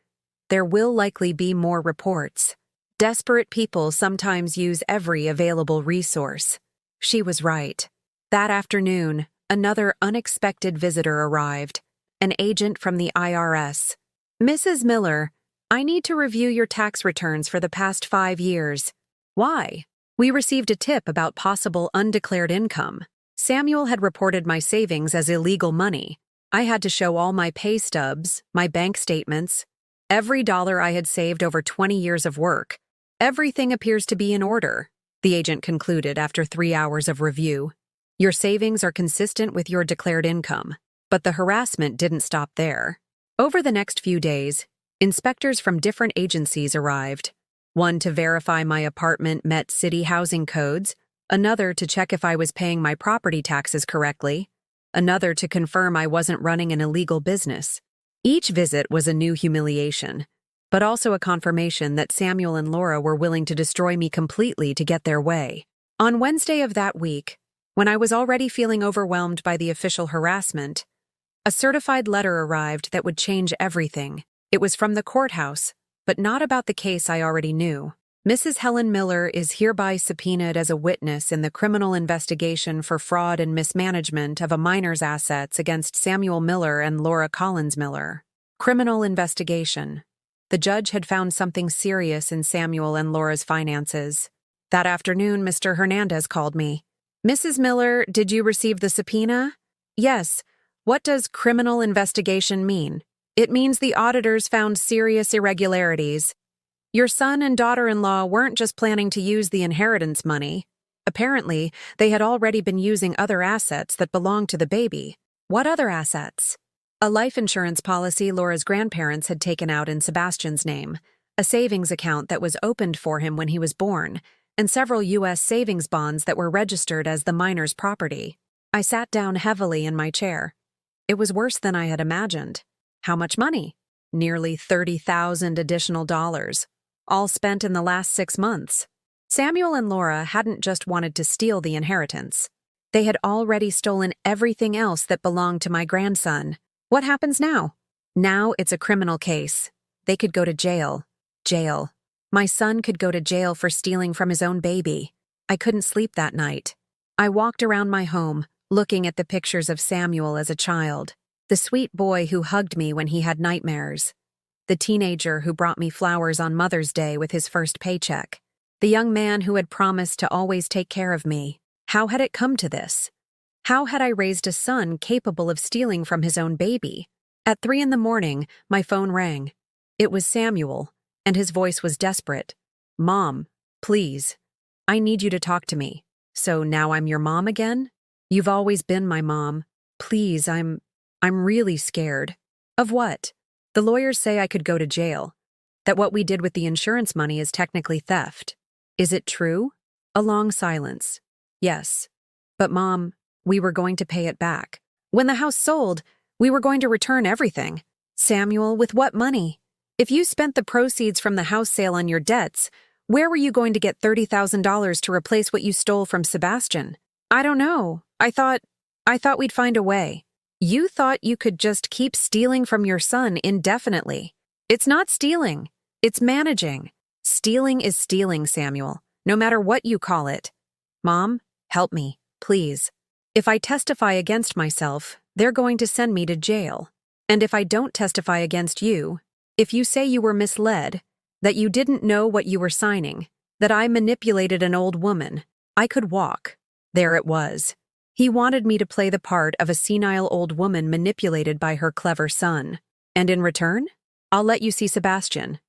There will likely be more reports. Desperate people sometimes use every available resource. She was right. That afternoon, another unexpected visitor arrived, an agent from the IRS. "Mrs. Miller, I need to review your tax returns for the past 5 years." "Why?" "We received a tip about possible undeclared income. Samuel had reported my savings as illegal money. I had to show all my pay stubs, my bank statements, every dollar I had saved over 20 years of work. Everything appears to be in order," the agent concluded after 3 hours of review. "Your savings are consistent with your declared income." But the harassment didn't stop there. Over the next few days, inspectors from different agencies arrived. One to verify my apartment met city housing codes, another to check if I was paying my property taxes correctly, another to confirm I wasn't running an illegal business. Each visit was a new humiliation, but also a confirmation that Samuel and Laura were willing to destroy me completely to get their way. On Wednesday of that week, when I was already feeling overwhelmed by the official harassment, a certified letter arrived that would change everything. It was from the courthouse, but not about the case I already knew. "Mrs. Helen Miller is hereby subpoenaed as a witness in the criminal investigation for fraud and mismanagement of a minor's assets against Samuel Miller and Laura Collins Miller." Criminal investigation. The judge had found something serious in Samuel and Laura's finances. That afternoon, Mr. Hernandez called me. "Mrs. Miller, did you receive the subpoena?" "Yes. What does criminal investigation mean?" "It means the auditors found serious irregularities. Your son and daughter-in-law weren't just planning to use the inheritance money. Apparently, they had already been using other assets that belonged to the baby." "What other assets?" "A life insurance policy Laura's grandparents had taken out in Sebastian's name, a savings account that was opened for him when he was born, and several U.S. savings bonds that were registered as the minor's property." I sat down heavily in my chair. It was worse than I had imagined. How much money? Nearly $30,000 additional dollars, all spent in the last 6 months. Samuel and Laura hadn't just wanted to steal the inheritance. They had already stolen everything else that belonged to my grandson. What happens now? Now it's a criminal case. They could go to jail. Jail. My son could go to jail for stealing from his own baby. I couldn't sleep that night. I walked around my home, looking at the pictures of Samuel as a child. The sweet boy who hugged me when he had nightmares. The teenager who brought me flowers on Mother's Day with his first paycheck. The young man who had promised to always take care of me. How had it come to this? How had I raised a son capable of stealing from his own baby? At 3 a.m, my phone rang. It was Samuel, and his voice was desperate. "Mom, please. I need you to talk to me." "So now I'm your mom again?" "You've always been my mom. Please, I'm really scared." "Of what?" "The lawyers say I could go to jail. That what we did with the insurance money is technically theft." "Is it true?" A long silence. "Yes. But Mom, we were going to pay it back. When the house sold, we were going to return everything." "Samuel, with what money? If you spent the proceeds from the house sale on your debts, where were you going to get $30,000 to replace what you stole from Sebastian?" "I don't know. I thought we'd find a way." "You thought you could just keep stealing from your son indefinitely. It's not stealing. It's managing. Stealing is stealing, Samuel, no matter what you call it. Mom, help me, please. If I testify against myself, they're going to send me to jail. And if I don't testify against you, if you say you were misled, that you didn't know what you were signing, that I manipulated an old woman, I could walk." There it was. He wanted me to play the part of a senile old woman manipulated by her clever son. "And in return, I'll let you see Sebastian.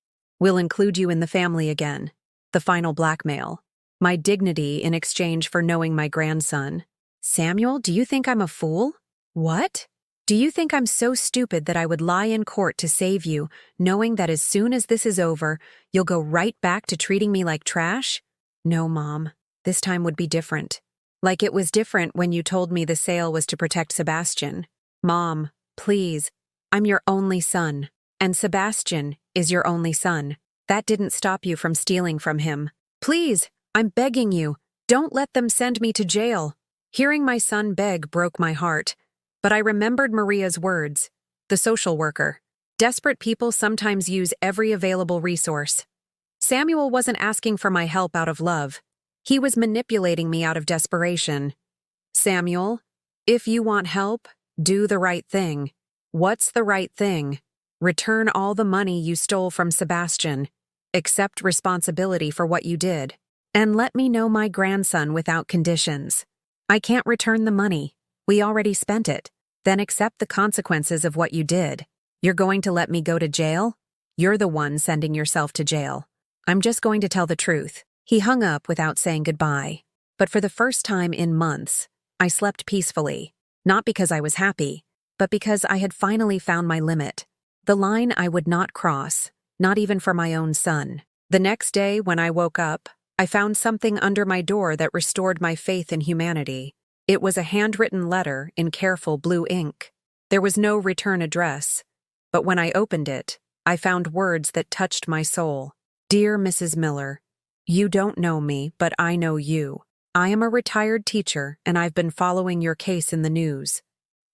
We'll include you in the family again." The final blackmail. My dignity in exchange for knowing my grandson. "Samuel, do you think I'm a fool?" "What?" "Do you think I'm so stupid that I would lie in court to save you, knowing that as soon as this is over, you'll go right back to treating me like trash?" "No, Mom. This time would be different. Like it was different when you told me the sale was to protect Sebastian. Mom, please. I'm your only son. And Sebastian is your only son. That didn't stop you from stealing from him. Please, I'm begging you, don't let them send me to jail." Hearing my son beg broke my heart. But I remembered Maria's words, the social worker. Desperate people sometimes use every available resource. Samuel wasn't asking for my help out of love. He was manipulating me out of desperation. Samuel, if you want help, do the right thing. What's the right thing? Return all the money you stole from Sebastian. Accept responsibility for what you did. And let me know my grandson without conditions. I can't return the money. We already spent it. Then accept the consequences of what you did. You're going to let me go to jail? You're the one sending yourself to jail. I'm just going to tell the truth. He hung up without saying goodbye. But for the first time in months, I slept peacefully. Not because I was happy, but because I had finally found my limit. The line I would not cross, not even for my own son. The next day, when I woke up, I found something under my door that restored my faith in humanity. It was a handwritten letter in careful blue ink. There was no return address, but when I opened it, I found words that touched my soul. Dear Mrs. Miller, you don't know me, but I know you. I am a retired teacher, and I've been following your case in the news.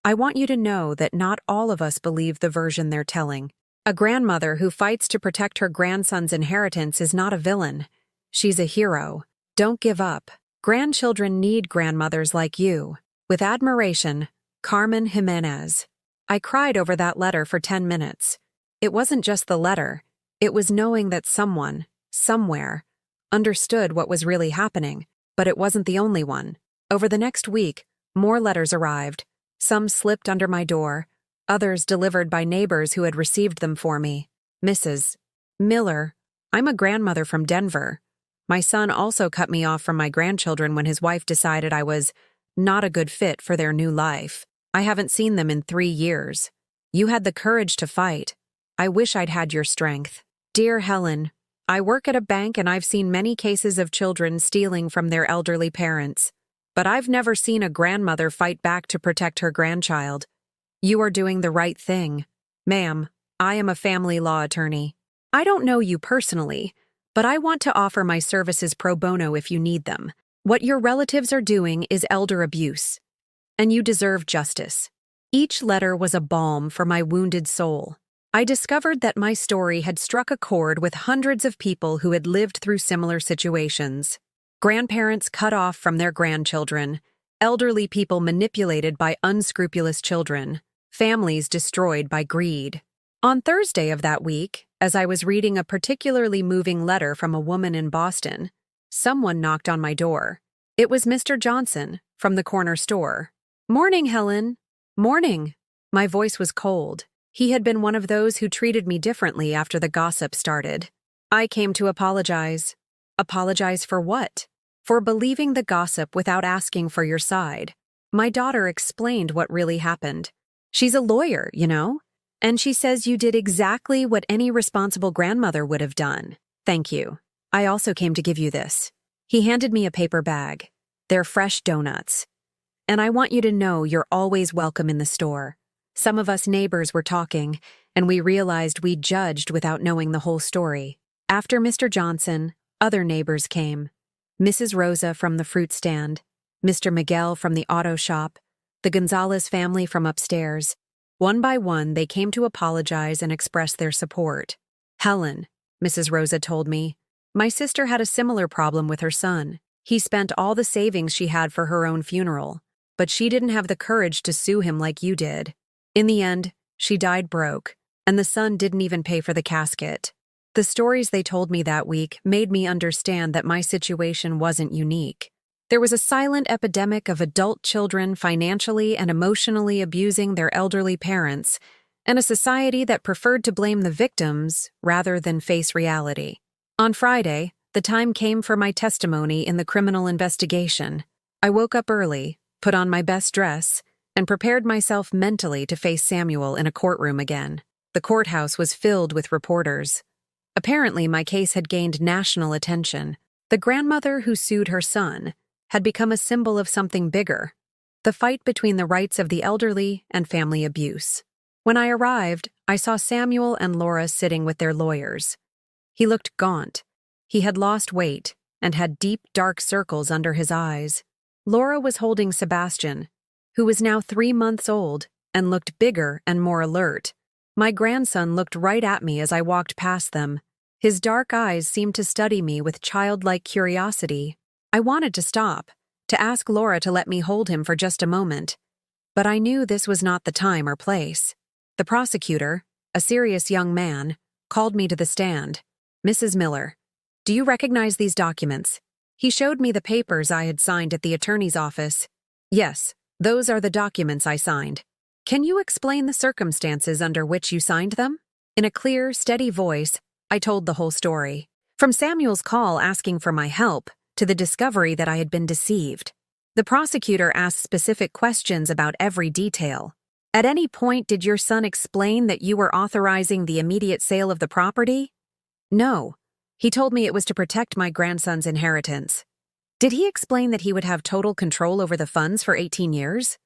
I want you to know that not all of us believe the version they're telling. A grandmother who fights to protect her grandson's inheritance is not a villain. She's a hero. Don't give up. Grandchildren need grandmothers like you. With admiration, Carmen Jimenez. I cried over that letter for 10 minutes. It wasn't just the letter. It was knowing that someone, somewhere, understood what was really happening, but it wasn't the only one. Over the next week, more letters arrived. Some slipped under my door, others delivered by neighbors who had received them for me. Mrs. Miller, I'm a grandmother from Denver. My son also cut me off from my grandchildren when his wife decided I was not a good fit for their new life. I haven't seen them in 3 years. You had the courage to fight. I wish I'd had your strength. Dear Helen, I work at a bank and I've seen many cases of children stealing from their elderly parents. But I've never seen a grandmother fight back to protect her grandchild. You are doing the right thing. Ma'am, I am a family law attorney. I don't know you personally, but I want to offer my services pro bono if you need them. What your relatives are doing is elder abuse, and you deserve justice. Each letter was a balm for my wounded soul. I discovered that my story had struck a chord with hundreds of people who had lived through similar situations. Grandparents cut off from their grandchildren, elderly people manipulated by unscrupulous children, families destroyed by greed. On Thursday of that week, as I was reading a particularly moving letter from a woman in Boston, someone knocked on my door. It was Mr. Johnson from the corner store. Morning, Helen. Morning. My voice was cold. He had been one of those who treated me differently after the gossip started. I came to apologize. Apologize for what? For believing the gossip without asking for your side. My daughter explained what really happened. She's a lawyer, you know? And she says you did exactly what any responsible grandmother would have done. Thank you. I also came to give you this. He handed me a paper bag. They're fresh donuts. And I want you to know you're always welcome in the store. Some of us neighbors were talking, and we realized we judged without knowing the whole story. After Mr. Johnson, other neighbors came. Mrs. Rosa from the fruit stand, Mr. Miguel from the auto shop, the Gonzalez family from upstairs. One by one, they came to apologize and express their support. Helen, Mrs. Rosa told me, my sister had a similar problem with her son. He spent all the savings she had for her own funeral, but she didn't have the courage to sue him like you did. In the end, she died broke, and the son didn't even pay for the casket. The stories they told me that week made me understand that my situation wasn't unique. There was a silent epidemic of adult children financially and emotionally abusing their elderly parents, and a society that preferred to blame the victims rather than face reality. On Friday, the time came for my testimony in the criminal investigation. I woke up early, put on my best dress, and prepared myself mentally to face Samuel in a courtroom again. The courthouse was filled with reporters. Apparently, my case had gained national attention. The grandmother who sued her son had become a symbol of something bigger, the fight between the rights of the elderly and family abuse. When I arrived, I saw Samuel and Laura sitting with their lawyers. He looked gaunt. He had lost weight and had deep, dark circles under his eyes. Laura was holding Sebastian, who was now 3 months old and looked bigger and more alert. My grandson looked right at me as I walked past them. His dark eyes seemed to study me with childlike curiosity. I wanted to stop, to ask Laura to let me hold him for just a moment. But I knew this was not the time or place. The prosecutor, a serious young man, called me to the stand. "Mrs. Miller, do you recognize these documents?" He showed me the papers I had signed at the attorney's office. "Yes, those are the documents I signed. Can you explain the circumstances under which you signed them?" In a clear, steady voice, I told the whole story. From Samuel's call asking for my help to the discovery that I had been deceived. The prosecutor asked specific questions about every detail. "At any point did your son explain that you were authorizing the immediate sale of the property?" "No. He told me it was to protect my grandson's inheritance." "Did he explain that he would have total control over the funds for 18 years?"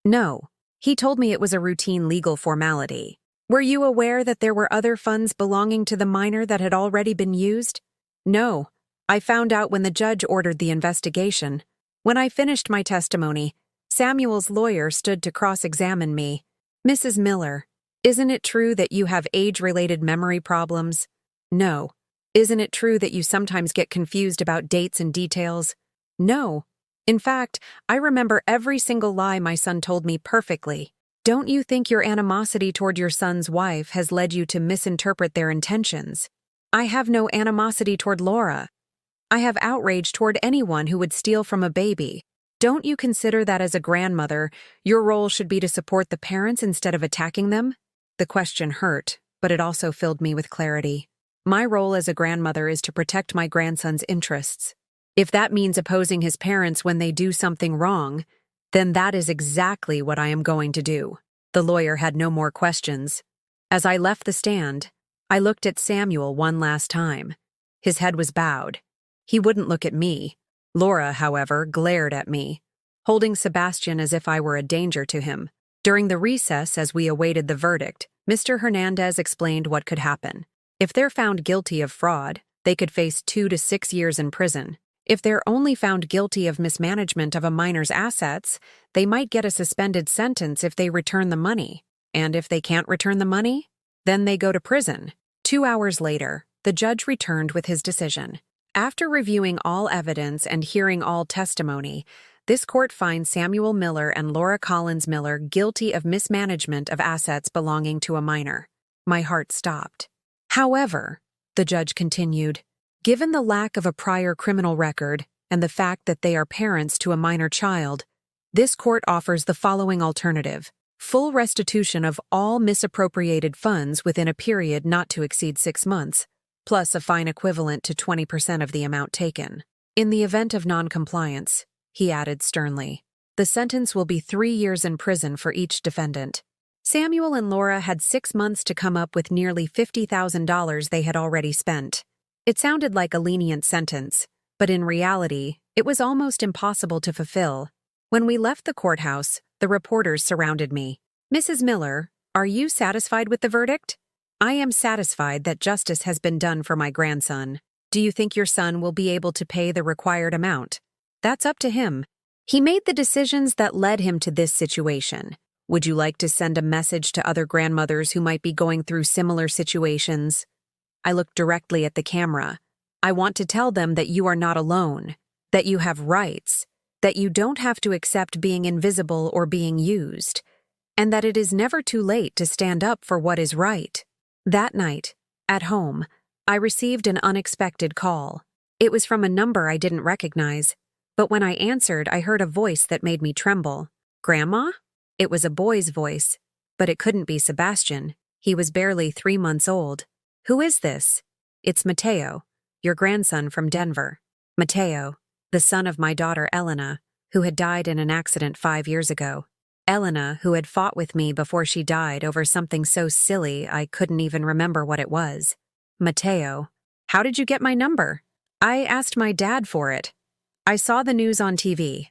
"No. He told me it was a routine legal formality." "Were you aware that there were other funds belonging to the minor that had already been used?" "No. I found out when the judge ordered the investigation." When I finished my testimony, Samuel's lawyer stood to cross-examine me. "Mrs. Miller, isn't it true that you have age-related memory problems?" "No." "Isn't it true that you sometimes get confused about dates and details?" "No. In fact, I remember every single lie my son told me perfectly." "Don't you think your animosity toward your son's wife has led you to misinterpret their intentions?" "I have no animosity toward Laura. I have outrage toward anyone who would steal from a baby. Don't you consider that as a grandmother, your role should be to support the parents instead of attacking them?" The question hurt, but it also filled me with clarity. My role as a grandmother is to protect my grandson's interests. If that means opposing his parents when they do something wrong, then that is exactly what I am going to do. The lawyer had no more questions. As I left the stand, I looked at Samuel one last time. His head was bowed. He wouldn't look at me. Laura, however, glared at me, holding Sebastian as if I were a danger to him. During the recess, as we awaited the verdict, Mr. Hernandez explained what could happen. If they're found guilty of fraud, they could face 2 to 6 years in prison. If they're only found guilty of mismanagement of a minor's assets, they might get a suspended sentence if they return the money. And if they can't return the money, then they go to prison. 2 hours later, the judge returned with his decision. After reviewing all evidence and hearing all testimony, this court finds Samuel Miller and Laura Collins Miller guilty of mismanagement of assets belonging to a minor. My heart stopped. However, the judge continued, given the lack of a prior criminal record and the fact that they are parents to a minor child, this court offers the following alternative: full restitution of all misappropriated funds within a period not to exceed 6 months, plus a fine equivalent to 20% of the amount taken. In the event of noncompliance, he added sternly, the sentence will be 3 years in prison for each defendant. Samuel and Laura had 6 months to come up with nearly $50,000 they had already spent. It sounded like a lenient sentence, but in reality, it was almost impossible to fulfill. When we left the courthouse, the reporters surrounded me. "Mrs. Miller, are you satisfied with the verdict?" "I am satisfied that justice has been done for my grandson. Do you think your son will be able to pay the required amount?" "That's up to him. He made the decisions that led him to this situation. Would you like to send a message to other grandmothers who might be going through similar situations?" I looked directly at the camera. "I want to tell them that you are not alone, that you have rights, that you don't have to accept being invisible or being used, and that it is never too late to stand up for what is right." That night, at home, I received an unexpected call. It was from a number I didn't recognize, but when I answered, I heard a voice that made me tremble. "Grandma?" It was a boy's voice, but it couldn't be Sebastian. He was barely 3 months old. "Who is this?" "It's Mateo, your grandson from Denver." Mateo, the son of my daughter Elena, who had died in an accident 5 years ago. Elena, who had fought with me before she died over something so silly I couldn't even remember what it was. "Mateo, how did you get my number?" "I asked my dad for it. I saw the news on TV.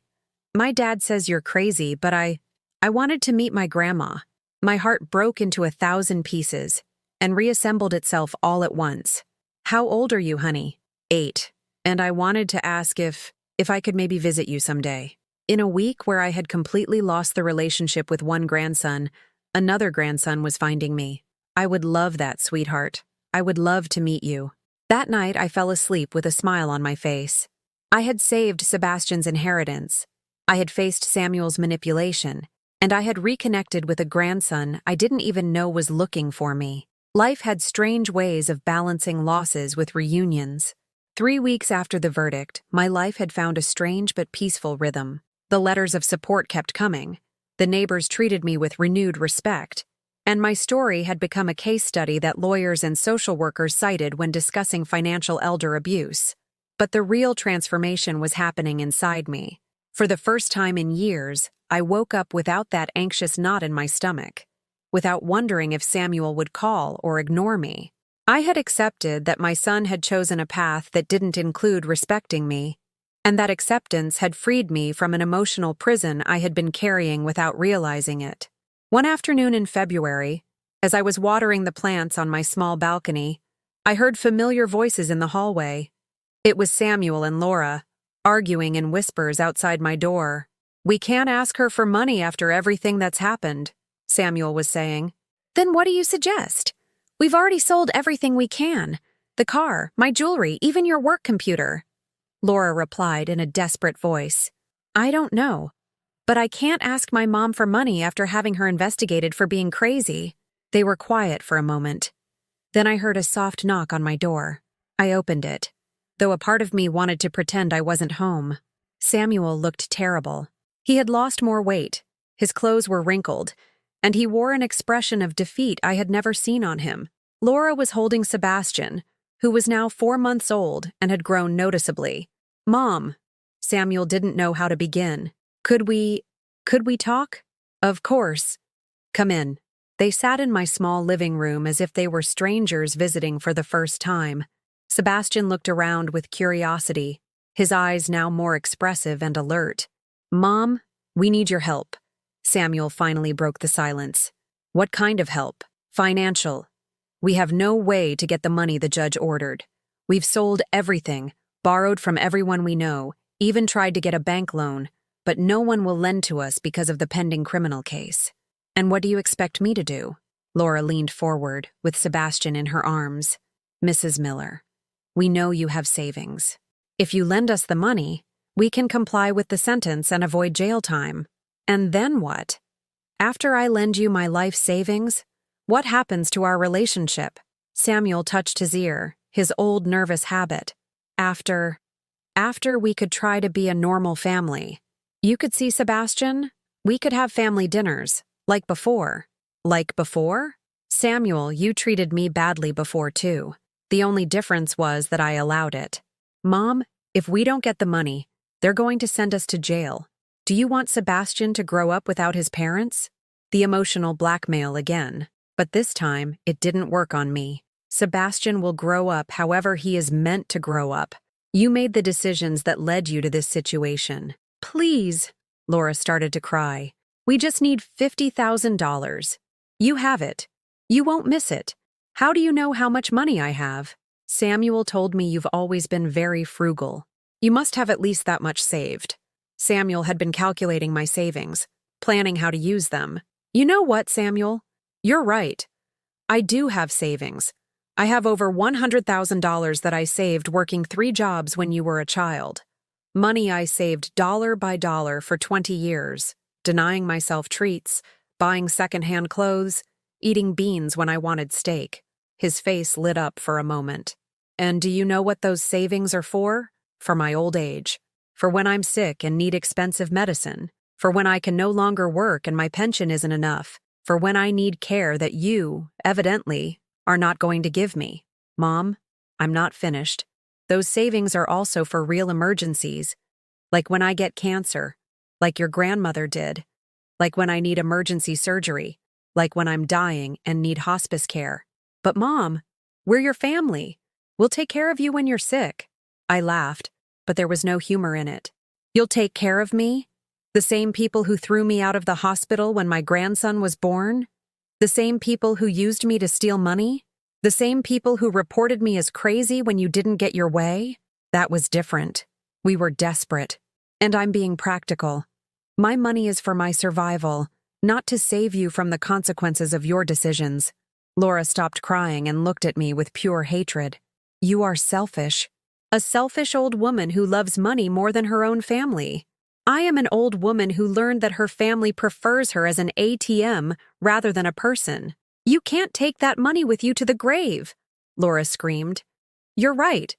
My dad says you're crazy, but I wanted to meet my grandma." My heart broke into 1,000 pieces and reassembled itself all at once. "How old are you, honey?" 8. "And I wanted to ask if I could maybe visit you someday." In a week where I had completely lost the relationship with one grandson, another grandson was finding me. I would love that, sweetheart. I would love to meet you. That night, I fell asleep with a smile on my face. I had saved Sebastian's inheritance. I had faced Samuel's manipulation, and I had reconnected with a grandson I didn't even know was looking for me. Life had strange ways of balancing losses with reunions. 3 weeks after the verdict, my life had found a strange but peaceful rhythm. The letters of support kept coming. The neighbors treated me with renewed respect. And my story had become a case study that lawyers and social workers cited when discussing financial elder abuse. But the real transformation was happening inside me. For the first time in years, I woke up without that anxious knot in my stomach, without wondering if Samuel would call or ignore me. I had accepted that my son had chosen a path that didn't include respecting me, and that acceptance had freed me from an emotional prison I had been carrying without realizing it. One afternoon in February, as I was watering the plants on my small balcony, I heard familiar voices in the hallway. It was Samuel and Laura, arguing in whispers outside my door. "We can't ask her for money after everything that's happened," Samuel was saying. "Then what do you suggest? We've already sold everything we can. The car, my jewelry, even your work computer," Laura replied in a desperate voice. "I don't know. But I can't ask my mom for money after having her investigated for being crazy." They were quiet for a moment. Then I heard a soft knock on my door. I opened it, though a part of me wanted to pretend I wasn't home. Samuel looked terrible. He had lost more weight, his clothes were wrinkled, and he wore an expression of defeat I had never seen on him. Laura was holding Sebastian, who was now 4 months old and had grown noticeably. "Mom," Samuel didn't know how to begin. Could we talk?" "Of course. Come in." They sat in my small living room as if they were strangers visiting for the first time. Sebastian looked around with curiosity, his eyes now more expressive and alert. "Mom, we need your help." Samuel finally broke the silence. "What kind of help?" "Financial. We have no way to get the money the judge ordered. We've sold everything, borrowed from everyone we know, even tried to get a bank loan, but no one will lend to us because of the pending criminal case." "And what do you expect me to do?" Laura leaned forward, with Sebastian in her arms. "Mrs. Miller, we know you have savings. If you lend us the money, we can comply with the sentence and avoid jail time. And then what? After I lend you my life savings, what happens to our relationship?" Samuel touched his ear, his old nervous habit. After we could try to be a normal family. You could see Sebastian. We could have family dinners, like before." "Like before?" "Samuel, you treated me badly before too. The only difference was that I allowed it." "Mom, if we don't get the money, they're going to send us to jail. Do you want Sebastian to grow up without his parents?" The emotional blackmail again. But this time, it didn't work on me. Sebastian will grow up however he is meant to grow up. You made the decisions that led you to this situation. "Please," Laura started to cry. "We just need $50,000. You have it. You won't miss it. How do you know how much money I have?" "Samuel told me you've always been very frugal. You must have at least that much saved." Samuel had been calculating my savings, planning how to use them. "You know what, Samuel? You're right. I do have savings. I have over $100,000 that I saved working 3 jobs when you were a child. Money I saved dollar by dollar for 20 years, denying myself treats, buying secondhand clothes, eating beans when I wanted steak." His face lit up for a moment. "And do you know what those savings are for? For my old age. For when I'm sick and need expensive medicine. For when I can no longer work and my pension isn't enough. For when I need care that you, evidently, are not going to give me." "Mom, I'm not finished. Those savings are also for real emergencies, like when I get cancer, like your grandmother did, like when I need emergency surgery, like when I'm dying and need hospice care." "But Mom, we're your family. We'll take care of you when you're sick." I laughed, but there was no humor in it. "You'll take care of me? The same people who threw me out of the hospital when my grandson was born? The same people who used me to steal money? The same people who reported me as crazy when you didn't get your way?" That was different. We were desperate. And I'm being practical. My money is for my survival, not to save you from the consequences of your decisions. Laura stopped crying and looked at me with pure hatred. You are selfish. A selfish old woman who loves money more than her own family. I am an old woman who learned that her family prefers her as an ATM rather than a person. You can't take that money with you to the grave, Laura screamed. You're right,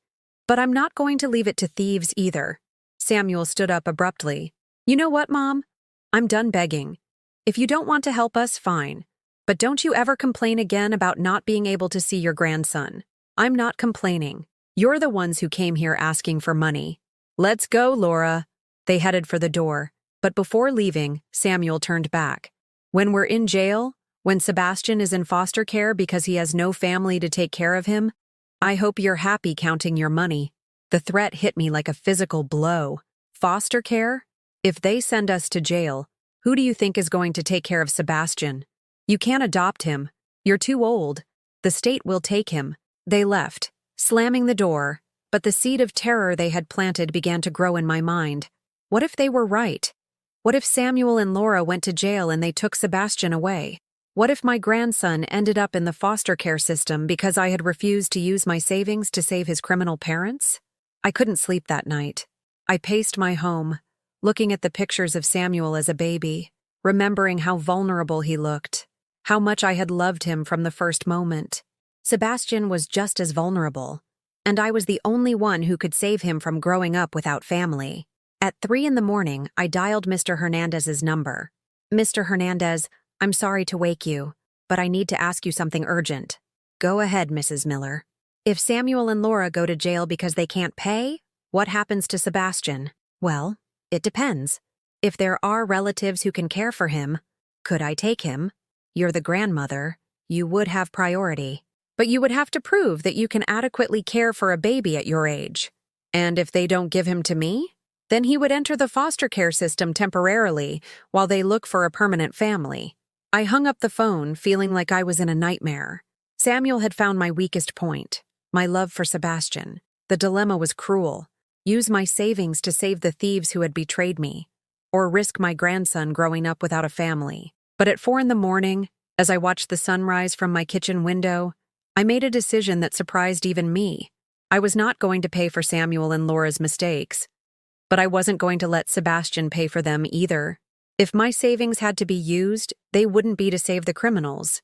but I'm not going to leave it to thieves either. Samuel stood up abruptly. You know what, Mom? I'm done begging. If you don't want to help us, fine. But don't you ever complain again about not being able to see your grandson. I'm not complaining. You're the ones who came here asking for money. Let's go, Laura. They headed for the door, but before leaving, Samuel turned back. When we're in jail, when Sebastian is in foster care because he has no family to take care of him, I hope you're happy counting your money. The threat hit me like a physical blow. Foster care? If they send us to jail, who do you think is going to take care of Sebastian? You can't adopt him. You're too old. The state will take him. They left, slamming the door, but the seed of terror they had planted began to grow in my mind. What if they were right? What if Samuel and Laura went to jail and they took Sebastian away? What if my grandson ended up in the foster care system because I had refused to use my savings to save his criminal parents? I couldn't sleep that night. I paced my home, looking at the pictures of Samuel as a baby, remembering how vulnerable he looked, how much I had loved him from the first moment. Sebastian was just as vulnerable, and I was the only one who could save him from growing up without family. At 3 a.m, I dialed Mr. Hernandez's number. Mr. Hernandez, I'm sorry to wake you, but I need to ask you something urgent. Go ahead, Mrs. Miller. If Samuel and Laura go to jail because they can't pay, what happens to Sebastian? Well, it depends. If there are relatives who can care for him, could I take him? You're the grandmother. You would have priority. But you would have to prove that you can adequately care for a baby at your age. And if they don't give him to me, then he would enter the foster care system temporarily while they look for a permanent family. I hung up the phone, feeling like I was in a nightmare. Samuel had found my weakest point, my love for Sebastian. The dilemma was cruel. Use my savings to save the thieves who had betrayed me, or risk my grandson growing up without a family. But at 4 a.m, as I watched the sunrise from my kitchen window, I made a decision that surprised even me. I was not going to pay for Samuel and Laura's mistakes, but I wasn't going to let Sebastian pay for them either. If my savings had to be used, they wouldn't be to save the criminals.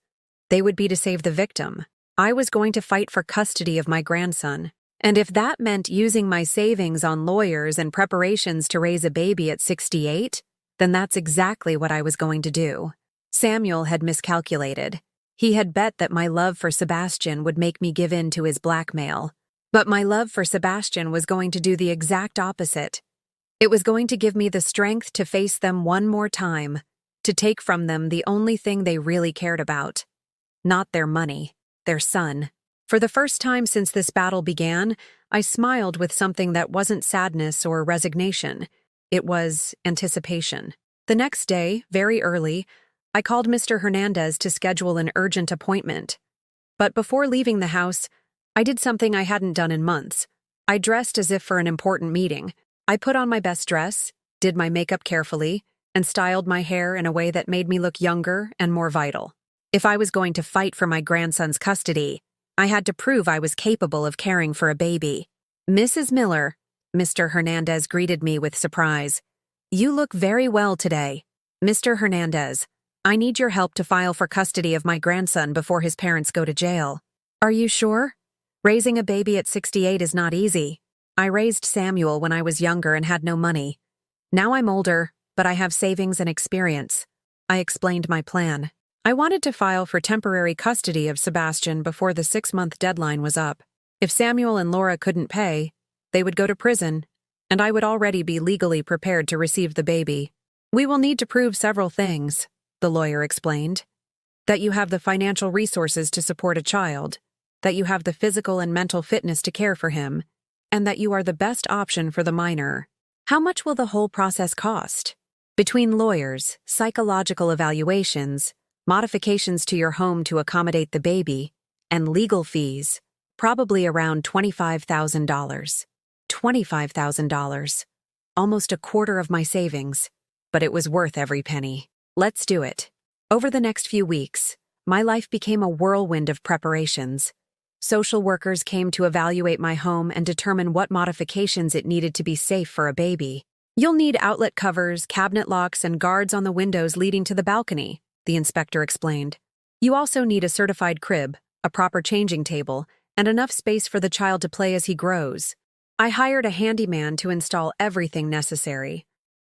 They would be to save the victim. I was going to fight for custody of my grandson. And if that meant using my savings on lawyers and preparations to raise a baby at 68, then that's exactly what I was going to do. Samuel had miscalculated. He had bet that my love for Sebastian would make me give in to his blackmail. But my love for Sebastian was going to do the exact opposite. It was going to give me the strength to face them one more time, to take from them the only thing they really cared about. Not their money, their son. For the first time since this battle began, I smiled with something that wasn't sadness or resignation. It was anticipation. The next day, very early, I called Mr. Hernandez to schedule an urgent appointment. But before leaving the house, I did something I hadn't done in months. I dressed as if for an important meeting. I put on my best dress, did my makeup carefully, and styled my hair in a way that made me look younger and more vital. If I was going to fight for my grandson's custody, I had to prove I was capable of caring for a baby. Mrs. Miller, Mr. Hernandez greeted me with surprise. You look very well today. Mr. Hernandez, I need your help to file for custody of my grandson before his parents go to jail. Are you sure? Raising a baby at 68 is not easy. I raised Samuel when I was younger and had no money. Now I'm older, but I have savings and experience. I explained my plan. I wanted to file for temporary custody of Sebastian before the 6-month deadline was up. If Samuel and Laura couldn't pay, they would go to prison, and I would already be legally prepared to receive the baby. We will need to prove several things, the lawyer explained. That you have the financial resources to support a child, that you have the physical and mental fitness to care for him, and that you are the best option for the minor. How much will the whole process cost? Between lawyers, psychological evaluations, modifications to your home to accommodate the baby, and legal fees, probably around $25,000. $25,000. Almost a quarter of my savings, but it was worth every penny. Let's do it. Over the next few weeks, my life became a whirlwind of preparations. Social workers came to evaluate my home and determine what modifications it needed to be safe for a baby. "You'll need outlet covers, cabinet locks, and guards on the windows leading to the balcony," the inspector explained. "You also need a certified crib, a proper changing table, and enough space for the child to play as he grows." I hired a handyman to install everything necessary.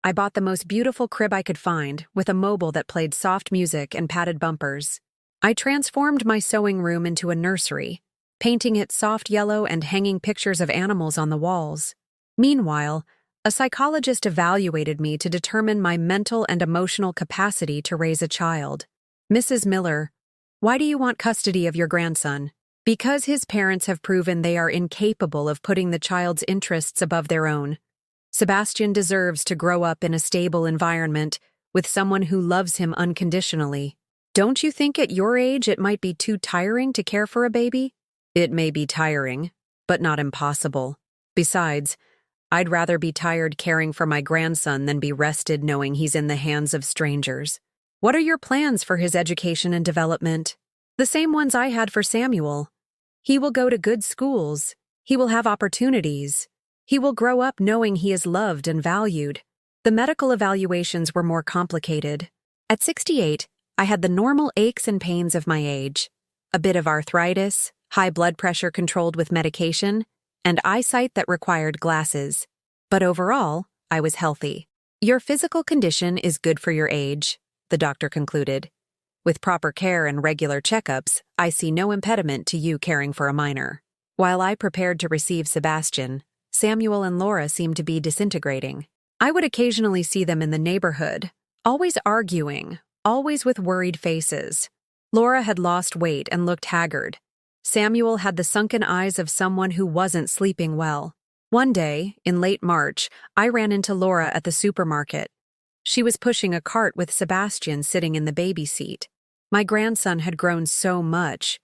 I bought the most beautiful crib I could find, with a mobile that played soft music and padded bumpers. I transformed my sewing room into a nursery, painting it soft yellow and hanging pictures of animals on the walls. Meanwhile, a psychologist evaluated me to determine my mental and emotional capacity to raise a child. "Mrs. Miller, why do you want custody of your grandson?" "Because his parents have proven they are incapable of putting the child's interests above their own. Sebastian deserves to grow up in a stable environment with someone who loves him unconditionally. Don't you think at your age it might be too tiring to care for a baby?" "It may be tiring, but not impossible. Besides, I'd rather be tired caring for my grandson than be rested knowing he's in the hands of strangers." "What are your plans for his education and development?" "The same ones I had for Samuel. He will go to good schools. He will have opportunities. He will grow up knowing he is loved and valued." The medical evaluations were more complicated. At 68, I had the normal aches and pains of my age, a bit of arthritis, high blood pressure controlled with medication, and eyesight that required glasses. But overall, I was healthy. "Your physical condition is good for your age," the doctor concluded. "With proper care and regular checkups, I see no impediment to you caring for a minor." While I prepared to receive Sebastian, Samuel and Laura seemed to be disintegrating. I would occasionally see them in the neighborhood, always arguing, always with worried faces. Laura had lost weight and looked haggard. Samuel had the sunken eyes of someone who wasn't sleeping well. One day, in late March, I ran into Laura at the supermarket. She was pushing a cart with Sebastian sitting in the baby seat. My grandson had grown so much.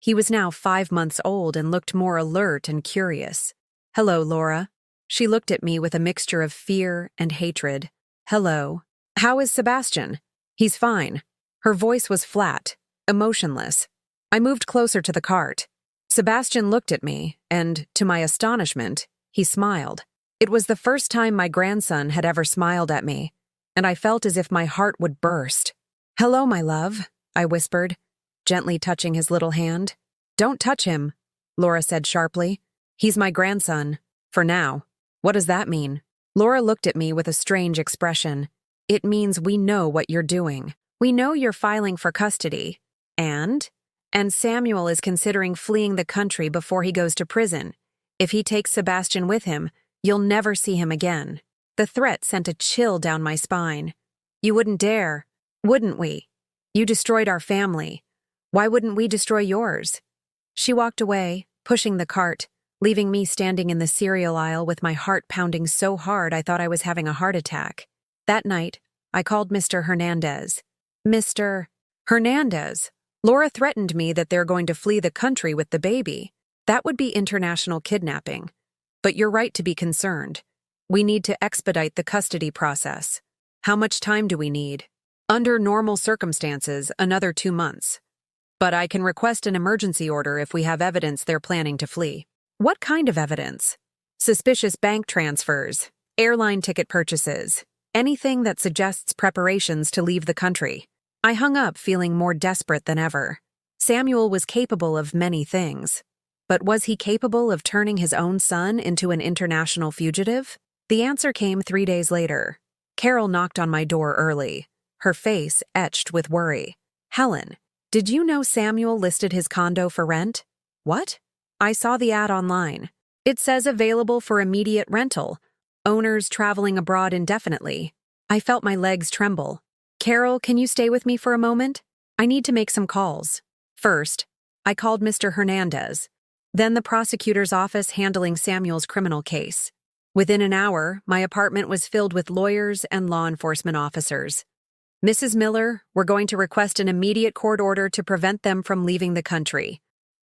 He was now 5 months old and looked more alert and curious. "Hello, Laura." She looked at me with a mixture of fear and hatred. "Hello. How is Sebastian?" "He's fine." Her voice was flat, emotionless. I moved closer to the cart. Sebastian looked at me, and, to my astonishment, he smiled. It was the first time my grandson had ever smiled at me, and I felt as if my heart would burst. "Hello, my love," I whispered, gently touching his little hand. "Don't touch him," Laura said sharply. "He's my grandson, for now." "What does that mean?" Laura looked at me with a strange expression. "It means we know what you're doing. We know you're filing for custody. And Samuel is considering fleeing the country before he goes to prison. If he takes Sebastian with him, you'll never see him again." The threat sent a chill down my spine. "You wouldn't dare, wouldn't we? You destroyed our family. Why wouldn't we destroy yours?" She walked away, pushing the cart, leaving me standing in the cereal aisle with my heart pounding so hard I thought I was having a heart attack. That night, I called Mr. Hernandez. "Mr. Hernandez, Laura threatened me that they're going to flee the country with the baby. That would be international kidnapping. But you're right to be concerned. We need to expedite the custody process. How much time do we need?" "Under normal circumstances, another 2 months. But I can request an emergency order if we have evidence they're planning to flee." "What kind of evidence?" "Suspicious bank transfers, airline ticket purchases, anything that suggests preparations to leave the country." I hung up feeling more desperate than ever. Samuel was capable of many things. But was he capable of turning his own son into an international fugitive? The answer came 3 days later. Carol knocked on my door early, her face etched with worry. "Helen, did you know Samuel listed his condo for rent?" "What?" "I saw the ad online. It says available for immediate rental, owners traveling abroad indefinitely." I felt my legs tremble. "Carol, can you stay with me for a moment? I need to make some calls." First, I called Mr. Hernandez, then the prosecutor's office handling Samuel's criminal case. Within an hour, my apartment was filled with lawyers and law enforcement officers. "Mrs. Miller, we're going to request an immediate court order to prevent them from leaving the country,"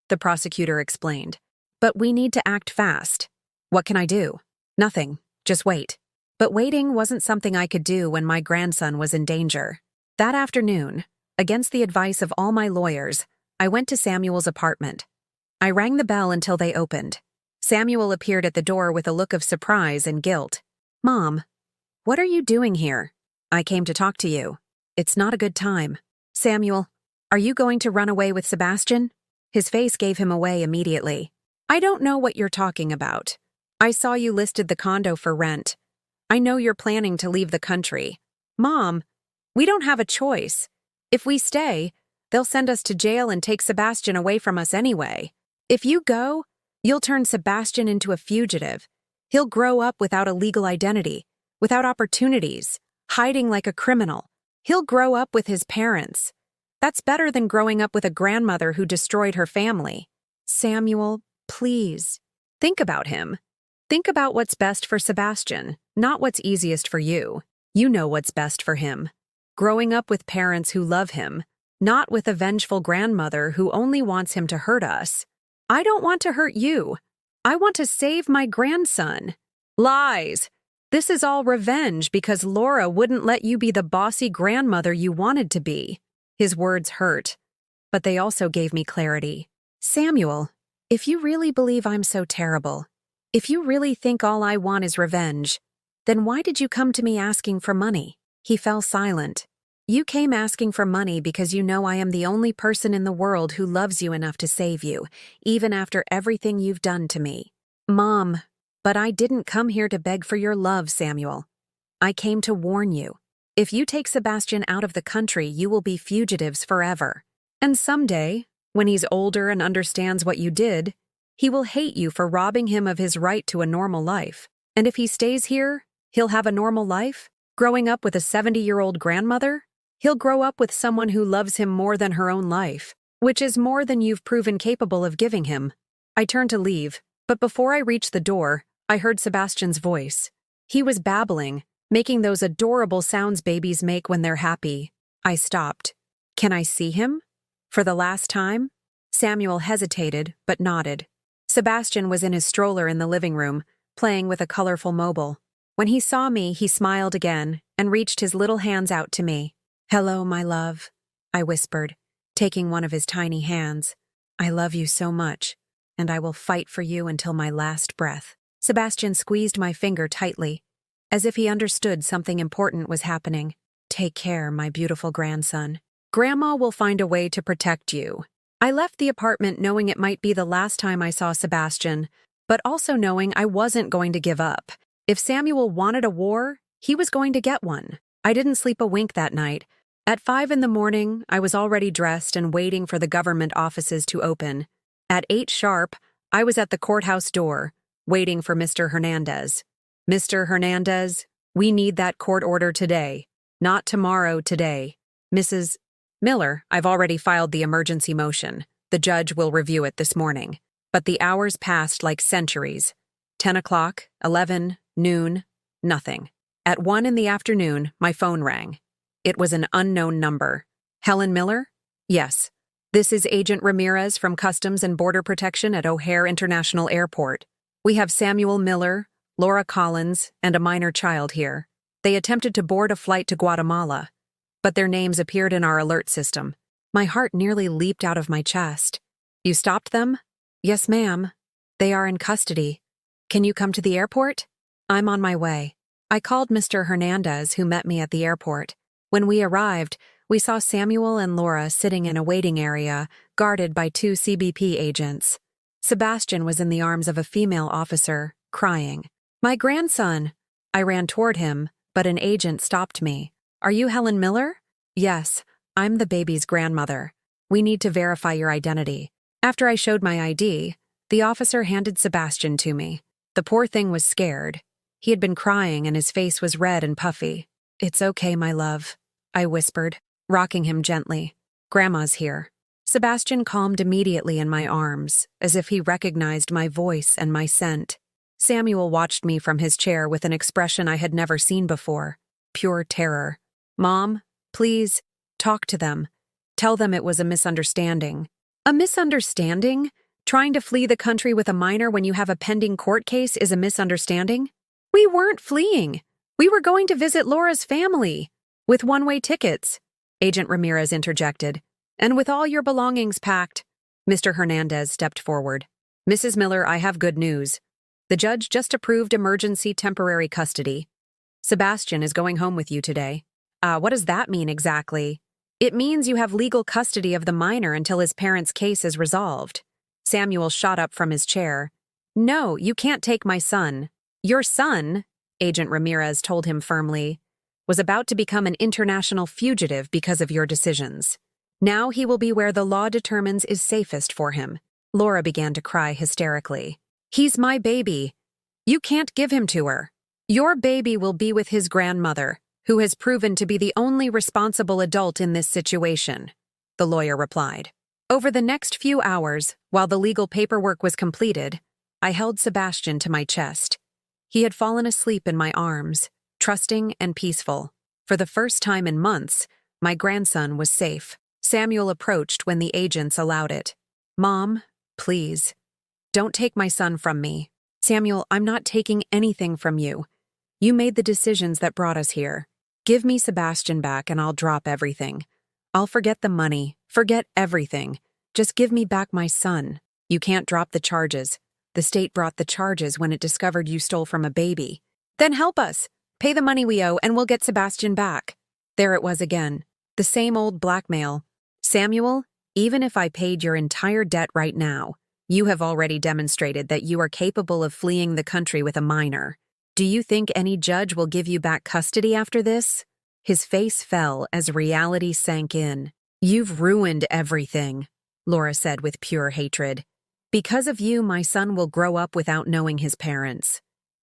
the prosecutor explained. "But we need to act fast." "What can I do?" "Nothing. Just wait." But waiting wasn't something I could do when my grandson was in danger. That afternoon, Against the advice of all my lawyers, I went to Samuel's apartment. I rang the bell until they opened. Samuel appeared at the door with a look of surprise and guilt. "Mom, what are you doing here?" "I came to talk to you. It's not a good time." "Samuel, are you going to run away with Sebastian?" His face gave him away immediately. "I don't know what you're talking about. I saw you listed the condo for rent. I know you're planning to leave the country." "Mom, we don't have a choice. If we stay, they'll send us to jail and take Sebastian away from us anyway. If you go, you'll turn Sebastian into a fugitive. He'll grow up without a legal identity, without opportunities, hiding like a criminal. He'll grow up with his parents. That's better than growing up with a grandmother who destroyed her family." "Samuel, please. Think about him. Think about what's best for Sebastian, not what's easiest for you. You know what's best for him. Growing up with parents who love him, not with a vengeful grandmother who only wants him to hurt us. I don't want to hurt you. I want to save my grandson." "Lies! This is all revenge because Laura wouldn't let you be the bossy grandmother you wanted to be." His words hurt, but they also gave me clarity. "Samuel, if you really believe I'm so terrible, if you really think all I want is revenge, then why did you come to me asking for money?" He fell silent. "You came asking for money because you know I am the only person in the world who loves you enough to save you, even after everything you've done to me." "Mom, but I didn't come here to beg for your love, Samuel. I came to warn you. If you take Sebastian out of the country, you will be fugitives forever. And someday, when he's older and understands what you did, he will hate you for robbing him of his right to a normal life. And if he stays here, he'll have a normal life, growing up with a 70-year-old grandmother. He'll grow up with someone who loves him more than her own life, which is more than you've proven capable of giving him." I turned to leave, but before I reached the door, I heard Sebastian's voice. He was babbling, making those adorable sounds babies make when they're happy. I stopped. "Can I see him? For the last time?" Samuel hesitated, but nodded. Sebastian was in his stroller in the living room, playing with a colorful mobile. When he saw me, he smiled again and reached his little hands out to me. "Hello, my love," I whispered, taking one of his tiny hands. "I love you so much, and I will fight for you until my last breath." Sebastian squeezed my finger tightly, as if he understood something important was happening. "Take care, my beautiful grandson. Grandma will find a way to protect you." I left the apartment knowing it might be the last time I saw Sebastian, but also knowing I wasn't going to give up. If Samuel wanted a war, he was going to get one. I didn't sleep a wink that night. At 5 in the morning, I was already dressed and waiting for the government offices to open. At 8 sharp, I was at the courthouse door, waiting for Mr. Hernandez. "Mr. Hernandez, we need that court order today. Not tomorrow, today." "Mrs. Miller, I've already filed the emergency motion. The judge will review it this morning." But the hours passed like centuries. 10 o'clock, 11, noon, nothing. At 1 in the afternoon, my phone rang. It was an unknown number. "Helen Miller?" "Yes. This is Agent Ramirez from Customs and Border Protection at O'Hare International Airport. We have Samuel Miller, Laura Collins, and a minor child here. They attempted to board a flight to Guatemala, but their names appeared in our alert system." My heart nearly leaped out of my chest. "You stopped them?" "Yes, ma'am. They are in custody. Can you come to the airport?" "I'm on my way." I called Mr. Hernandez, who met me at the airport. When we arrived, we saw Samuel and Laura sitting in a waiting area, guarded by 2 CBP agents. Sebastian was in the arms of a female officer, crying. "My grandson!" I ran toward him, but an agent stopped me. "Are you Helen Miller?" "Yes, I'm the baby's grandmother. We need to verify your identity." After I showed my ID, the officer handed Sebastian to me. The poor thing was scared. He had been crying and his face was red and puffy. "It's okay, my love," I whispered, rocking him gently. "Grandma's here." Sebastian calmed immediately in my arms, as if he recognized my voice and my scent. Samuel watched me from his chair with an expression I had never seen before. Pure terror. "Mom, please, talk to them. Tell them it was a misunderstanding." "A misunderstanding? Trying to flee the country with a minor when you have a pending court case is a misunderstanding?" "We weren't fleeing. We were going to visit Laura's family. With one-way tickets. Agent Ramirez interjected. And with all your belongings packed. Mr. Hernandez stepped forward. Mrs. Miller, I have good news. The judge just approved emergency temporary custody. Sebastian is going home with you today. What does that mean exactly? It means you have legal custody of the minor until his parents' case is resolved. Samuel shot up from his chair. No, you can't take my son. Your son, Agent Ramirez told him firmly, was about to become an international fugitive because of your decisions. Now he will be where the law determines is safest for him. Laura began to cry hysterically. He's my baby. You can't give him to her. Your baby will be with his grandmother, who has proven to be the only responsible adult in this situation, the lawyer replied. Over the next few hours, while the legal paperwork was completed, I held Sebastian to my chest. He had fallen asleep in my arms, trusting and peaceful. For the first time in months, my grandson was safe. Samuel approached when the agents allowed it. Mom, please, don't take my son from me. Samuel, I'm not taking anything from you. You made the decisions that brought us here. Give me Sebastian back and I'll drop everything. I'll forget the money, forget everything. Just give me back my son. You can't drop the charges. The state brought the charges when it discovered you stole from a baby. Then help us. Pay the money we owe and we'll get Sebastian back. There it was again. The same old blackmail. Samuel, even if I paid your entire debt right now, you have already demonstrated that you are capable of fleeing the country with a minor. Do you think any judge will give you back custody after this? His face fell as reality sank in. You've ruined everything, Laura said with pure hatred. Because of you, my son will grow up without knowing his parents.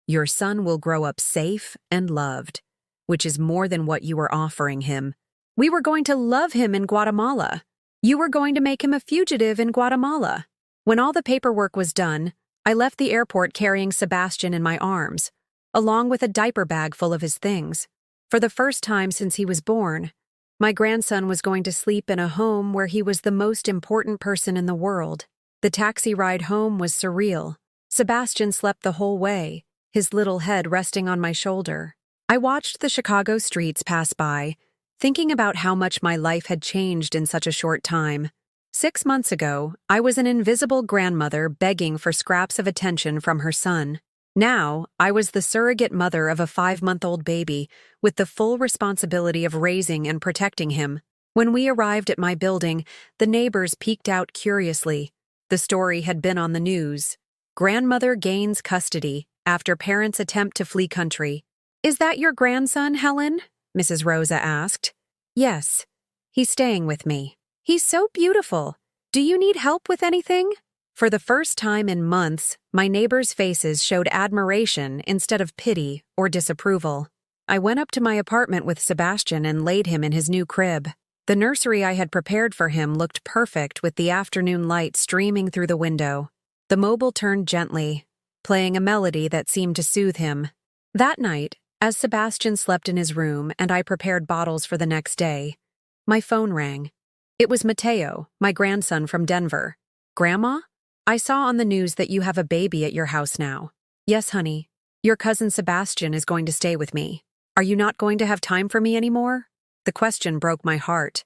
Your son will grow up safe and loved, which is more than what you were offering him. We were going to love him in Guatemala. You were going to make him a fugitive in Guatemala. When all the paperwork was done, I left the airport carrying Sebastian in my arms, along with a diaper bag full of his things. For the first time since he was born, my grandson was going to sleep in a home where he was the most important person in the world. The taxi ride home was surreal. Sebastian slept the whole way, his little head resting on my shoulder. I watched the Chicago streets pass by, thinking about how much my life had changed in such a short time. 6 months ago, I was an invisible grandmother begging for scraps of attention from her son. Now, I was the surrogate mother of a 5-month-old baby, with the full responsibility of raising and protecting him. When we arrived at my building, the neighbors peeked out curiously. The story had been on the news. Grandmother gains custody after parents attempt to flee country. Is that your grandson, Helen? Mrs. Rosa asked. Yes. He's staying with me. He's so beautiful. Do you need help with anything? For the first time in months, my neighbors' faces showed admiration instead of pity or disapproval. I went up to my apartment with Sebastian and laid him in his new crib. The nursery I had prepared for him looked perfect with the afternoon light streaming through the window. The mobile turned gently, playing a melody that seemed to soothe him. That night, as Sebastian slept in his room and I prepared bottles for the next day, my phone rang. It was Mateo, my grandson from Denver. Grandma? I saw on the news that you have a baby at your house now. Yes, honey. Your cousin Sebastian is going to stay with me. Are you not going to have time for me anymore? The question broke my heart.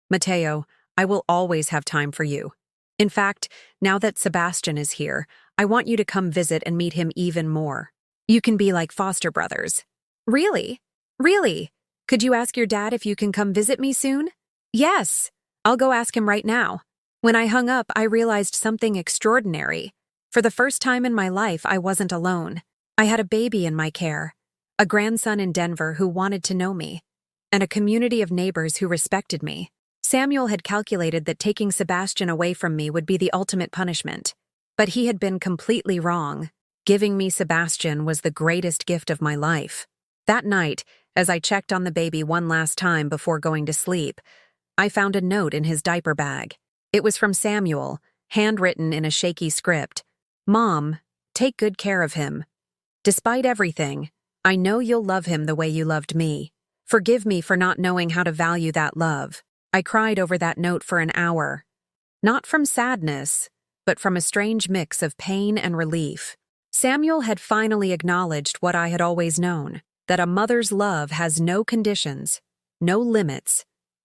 Mateo, I will always have time for you. In fact, now that Sebastian is here, I want you to come visit and meet him even more. You can be like foster brothers. Really? Really? Could you ask your dad if you can come visit me soon? Yes. I'll go ask him right now. When I hung up, I realized something extraordinary. For the first time in my life, I wasn't alone. I had a baby in my care, a grandson in Denver who wanted to know me, and a community of neighbors who respected me. Samuel had calculated that taking Sebastian away from me would be the ultimate punishment. But he had been completely wrong. Giving me Sebastian was the greatest gift of my life. That night, as I checked on the baby one last time before going to sleep, I found a note in his diaper bag. It was from Samuel, handwritten in a shaky script. Mom, take good care of him. Despite everything, I know you'll love him the way you loved me. Forgive me for not knowing how to value that love. I cried over that note for an hour. Not from sadness, but from a strange mix of pain and relief. Samuel had finally acknowledged what I had always known, that a mother's love has no conditions, no limits,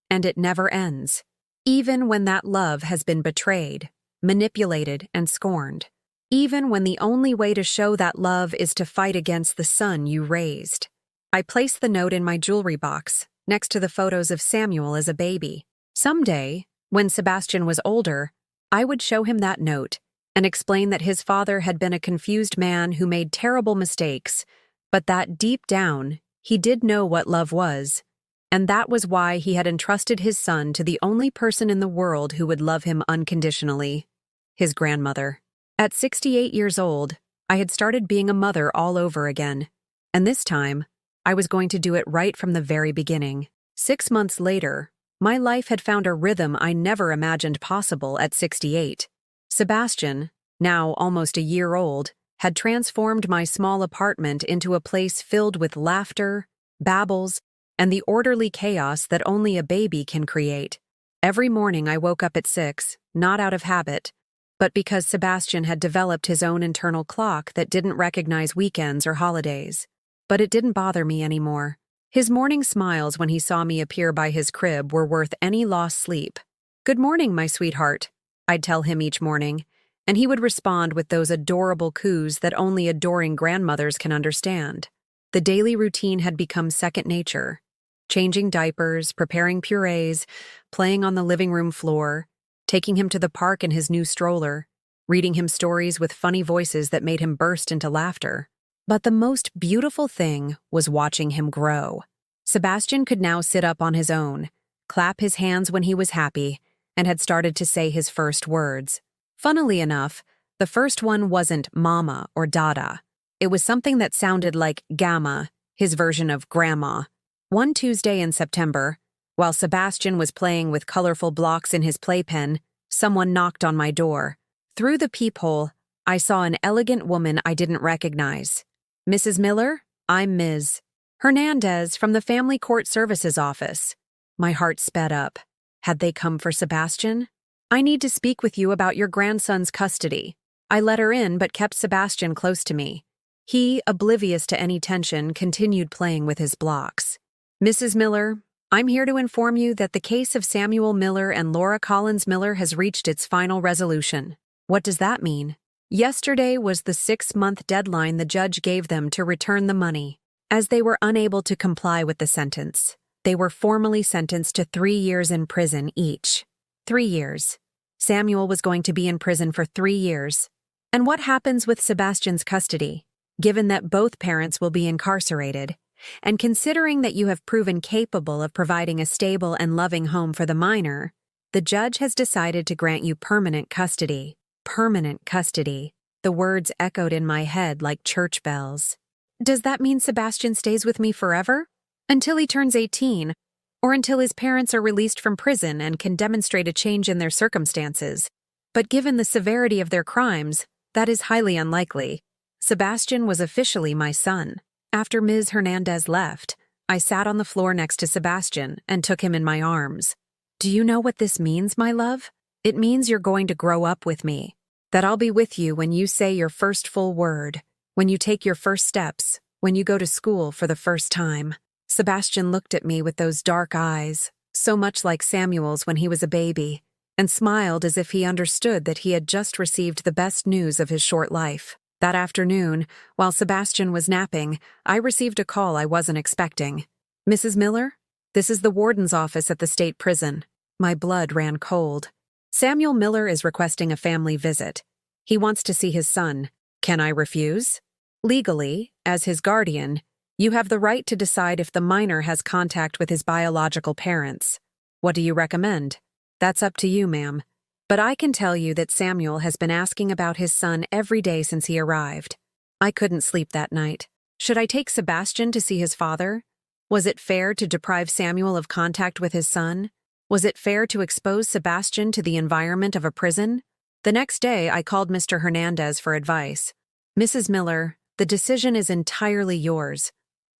and it never ends. Even when that love has been betrayed, manipulated, and scorned. Even when the only way to show that love is to fight against the son you raised. I placed the note in my jewelry box, next to the photos of Samuel as a baby. Someday, when Sebastian was older, I would show him that note and explain that his father had been a confused man who made terrible mistakes, but that deep down, he did know what love was, and that was why he had entrusted his son to the only person in the world who would love him unconditionally, his grandmother. At 68 years old, I had started being a mother all over again, and this time, I was going to do it right from the very beginning. 6 months later, my life had found a rhythm I never imagined possible at 68. Sebastian, now almost a year old, had transformed my small apartment into a place filled with laughter, babbles, and the orderly chaos that only a baby can create. Every morning I woke up at 6, not out of habit, but because Sebastian had developed his own internal clock that didn't recognize weekends or holidays. But it didn't bother me anymore. His morning smiles when he saw me appear by his crib were worth any lost sleep. "Good morning, my sweetheart," I'd tell him each morning, and he would respond with those adorable coos that only adoring grandmothers can understand. The daily routine had become second nature. Changing diapers, preparing purees, playing on the living room floor, taking him to the park in his new stroller, reading him stories with funny voices that made him burst into laughter. But the most beautiful thing was watching him grow. Sebastian could now sit up on his own, clap his hands when he was happy, and had started to say his first words. Funnily enough, the first one wasn't mama or dada. It was something that sounded like gamma, his version of grandma. One Tuesday in September, while Sebastian was playing with colorful blocks in his playpen, someone knocked on my door. Through the peephole, I saw an elegant woman I didn't recognize. "Mrs. Miller, I'm Ms. Hernandez from the Family Court Services office." My heart sped up. Had they come for Sebastian? "I need to speak with you about your grandson's custody." I let her in but kept Sebastian close to me. He, oblivious to any tension, continued playing with his blocks. "Mrs. Miller, I'm here to inform you that the case of Samuel Miller and Laura Collins Miller has reached its final resolution." "What does that mean?" "Yesterday was the 6-month deadline the judge gave them to return the money. As they were unable to comply with the sentence, they were formally sentenced to 3 years in prison each. 3 years. Samuel was going to be in prison for 3 years. And what happens with Sebastian's custody? Given that both parents will be incarcerated, and considering that you have proven capable of providing a stable and loving home for the minor, the judge has decided to grant you permanent custody. Permanent custody. The words echoed in my head like church bells. Does that mean Sebastian stays with me forever? Until he turns 18, or until his parents are released from prison and can demonstrate a change in their circumstances? But given the severity of their crimes, that is highly unlikely. Sebastian was officially my son. After Ms. Hernandez left, I sat on the floor next to Sebastian and took him in my arms. "Do you know what this means, my love? It means you're going to grow up with me. That I'll be with you when you say your first full word, when you take your first steps, when you go to school for the first time." Sebastian looked at me with those dark eyes, so much like Samuel's when he was a baby, and smiled as if he understood that he had just received the best news of his short life. That afternoon, while Sebastian was napping, I received a call I wasn't expecting. "Mrs. Miller, this is the warden's office at the state prison." My blood ran cold. "Samuel Miller is requesting a family visit. He wants to see his son. Can I refuse?" "Legally, as his guardian, you have the right to decide if the minor has contact with his biological parents. What do you recommend?" "That's up to you, ma'am. But I can tell you that Samuel has been asking about his son every day since he arrived." I couldn't sleep that night. Should I take Sebastian to see his father? Was it fair to deprive Samuel of contact with his son? Was it fair to expose Sebastian to the environment of a prison? The next day, I called Mr. Hernandez for advice. "Mrs. Miller, the decision is entirely yours.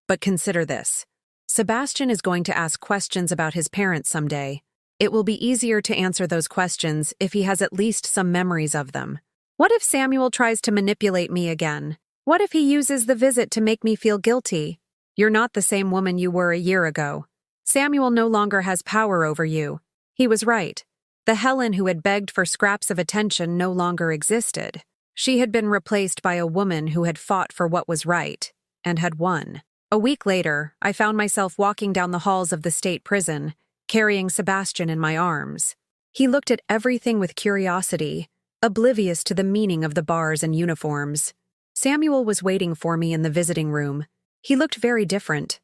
But consider this. Sebastian is going to ask questions about his parents someday. It will be easier to answer those questions if he has at least some memories of them. What if Samuel tries to manipulate me again? What if he uses the visit to make me feel guilty? You're not the same woman you were a year ago." Samuel no longer has power over you. He was right. The Helen who had begged for scraps of attention no longer existed. She had been replaced by a woman who had fought for what was right, and had won. A week later, I found myself walking down the halls of the state prison, carrying Sebastian in my arms. He looked at everything with curiosity, oblivious to the meaning of the bars and uniforms. Samuel was waiting for me in the visiting room. He looked very different.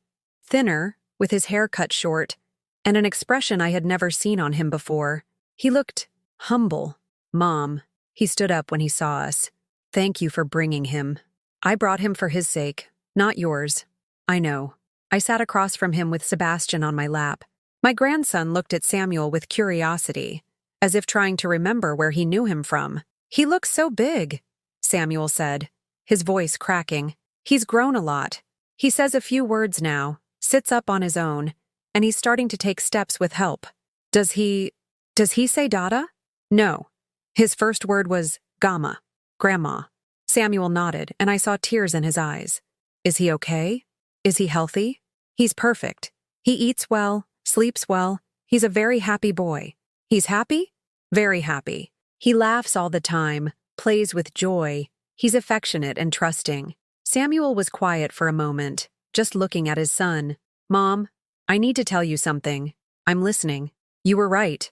Thinner, with his hair cut short, and an expression I had never seen on him before. He looked humble. Mom, he stood up when he saw us. Thank you for bringing him. I brought him for his sake, not yours. I know. I sat across from him with Sebastian on my lap. My grandson looked at Samuel with curiosity, as if trying to remember where he knew him from. He looks so big, Samuel said, his voice cracking. He's grown a lot. He says a few words now, sits up on his own, and he's starting to take steps with help. Does he say Dada? No. His first word was Gamma, Grandma. Samuel nodded, and I saw tears in his eyes. Is he okay? Is he healthy? He's perfect. He eats well, sleeps well. He's a very happy boy. He's happy? Very happy. He laughs all the time, plays with joy. He's affectionate and trusting. Samuel was quiet for a moment, just looking at his son. Mom, I need to tell you something. I'm listening. You were right.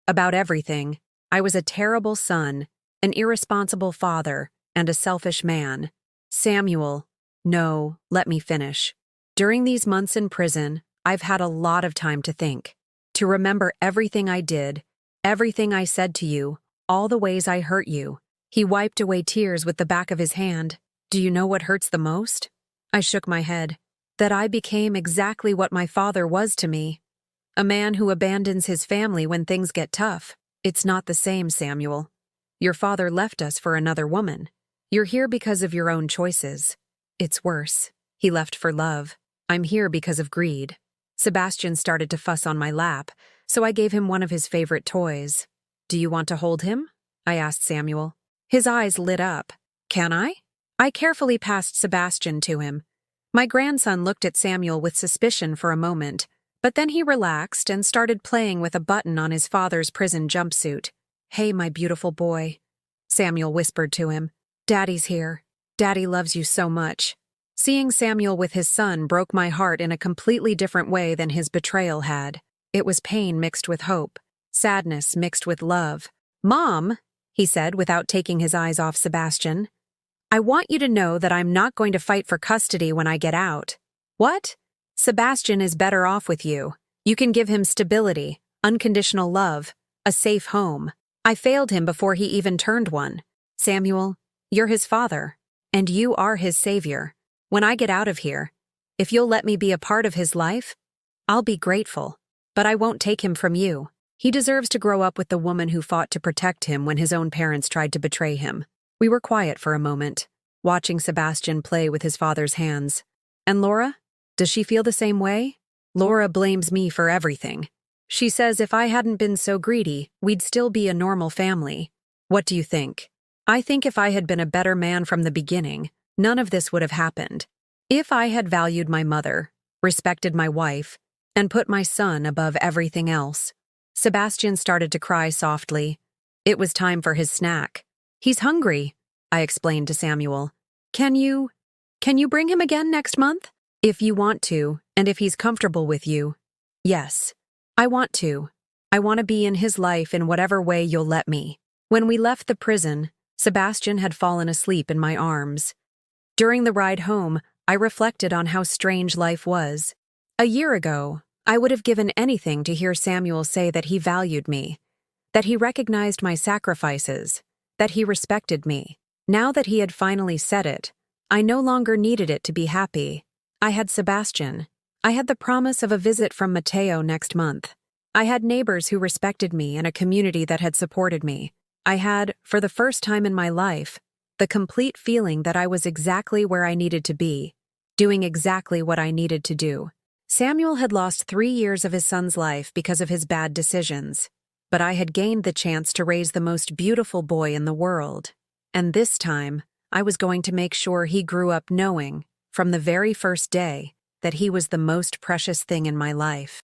About everything. I was a terrible son, an irresponsible father, and a selfish man. Samuel, no, let me finish. During these months in prison, I've had a lot of time to think, to remember everything I did, everything I said to you, all the ways I hurt you. He wiped away tears with the back of his hand. Do you know what hurts the most? I shook my head. That I became exactly what my father was to me. A man who abandons his family when things get tough. It's not the same, Samuel. Your father left us for another woman. You're here because of your own choices. It's worse. He left for love. I'm here because of greed. Sebastian started to fuss on my lap, so I gave him one of his favorite toys. Do you want to hold him? I asked Samuel. His eyes lit up. Can I? I carefully passed Sebastian to him. My grandson looked at Samuel with suspicion for a moment, but then he relaxed and started playing with a button on his father's prison jumpsuit. Hey, my beautiful boy, Samuel whispered to him. Daddy's here. Daddy loves you so much. Seeing Samuel with his son broke my heart in a completely different way than his betrayal had. It was pain mixed with hope, sadness mixed with love. Mom, he said without taking his eyes off Sebastian, I want you to know that I'm not going to fight for custody when I get out. What? Sebastian is better off with you. You can give him stability, unconditional love, a safe home. I failed him before he even turned one. Samuel, you're his father, and you are his savior. When I get out of here, if you'll let me be a part of his life, I'll be grateful. But I won't take him from you. He deserves to grow up with the woman who fought to protect him when his own parents tried to betray him. We were quiet for a moment, watching Sebastian play with his father's hands. And Laura? Does she feel the same way? Laura blames me for everything. She says if I hadn't been so greedy, we'd still be a normal family. What do you think? I think if I had been a better man from the beginning, none of this would have happened. If I had valued my mother, respected my wife, and put my son above everything else. Sebastian started to cry softly. It was time for his snack. He's hungry, I explained to Samuel. Can you bring him again next month? If you want to, and if he's comfortable with you. Yes, I want to. I want to be in his life in whatever way you'll let me. When we left the prison, Sebastian had fallen asleep in my arms. During the ride home, I reflected on how strange life was. A year ago, I would have given anything to hear Samuel say that he valued me, that he recognized my sacrifices, that he respected me. Now that he had finally said it, I no longer needed it to be happy. I had Sebastian. I had the promise of a visit from Mateo next month. I had neighbors who respected me and a community that had supported me. I had, for the first time in my life, the complete feeling that I was exactly where I needed to be, doing exactly what I needed to do. Samuel had lost 3 years of his son's life because of his bad decisions, but I had gained the chance to raise the most beautiful boy in the world. And this time, I was going to make sure he grew up knowing, from the very first day, that he was the most precious thing in my life.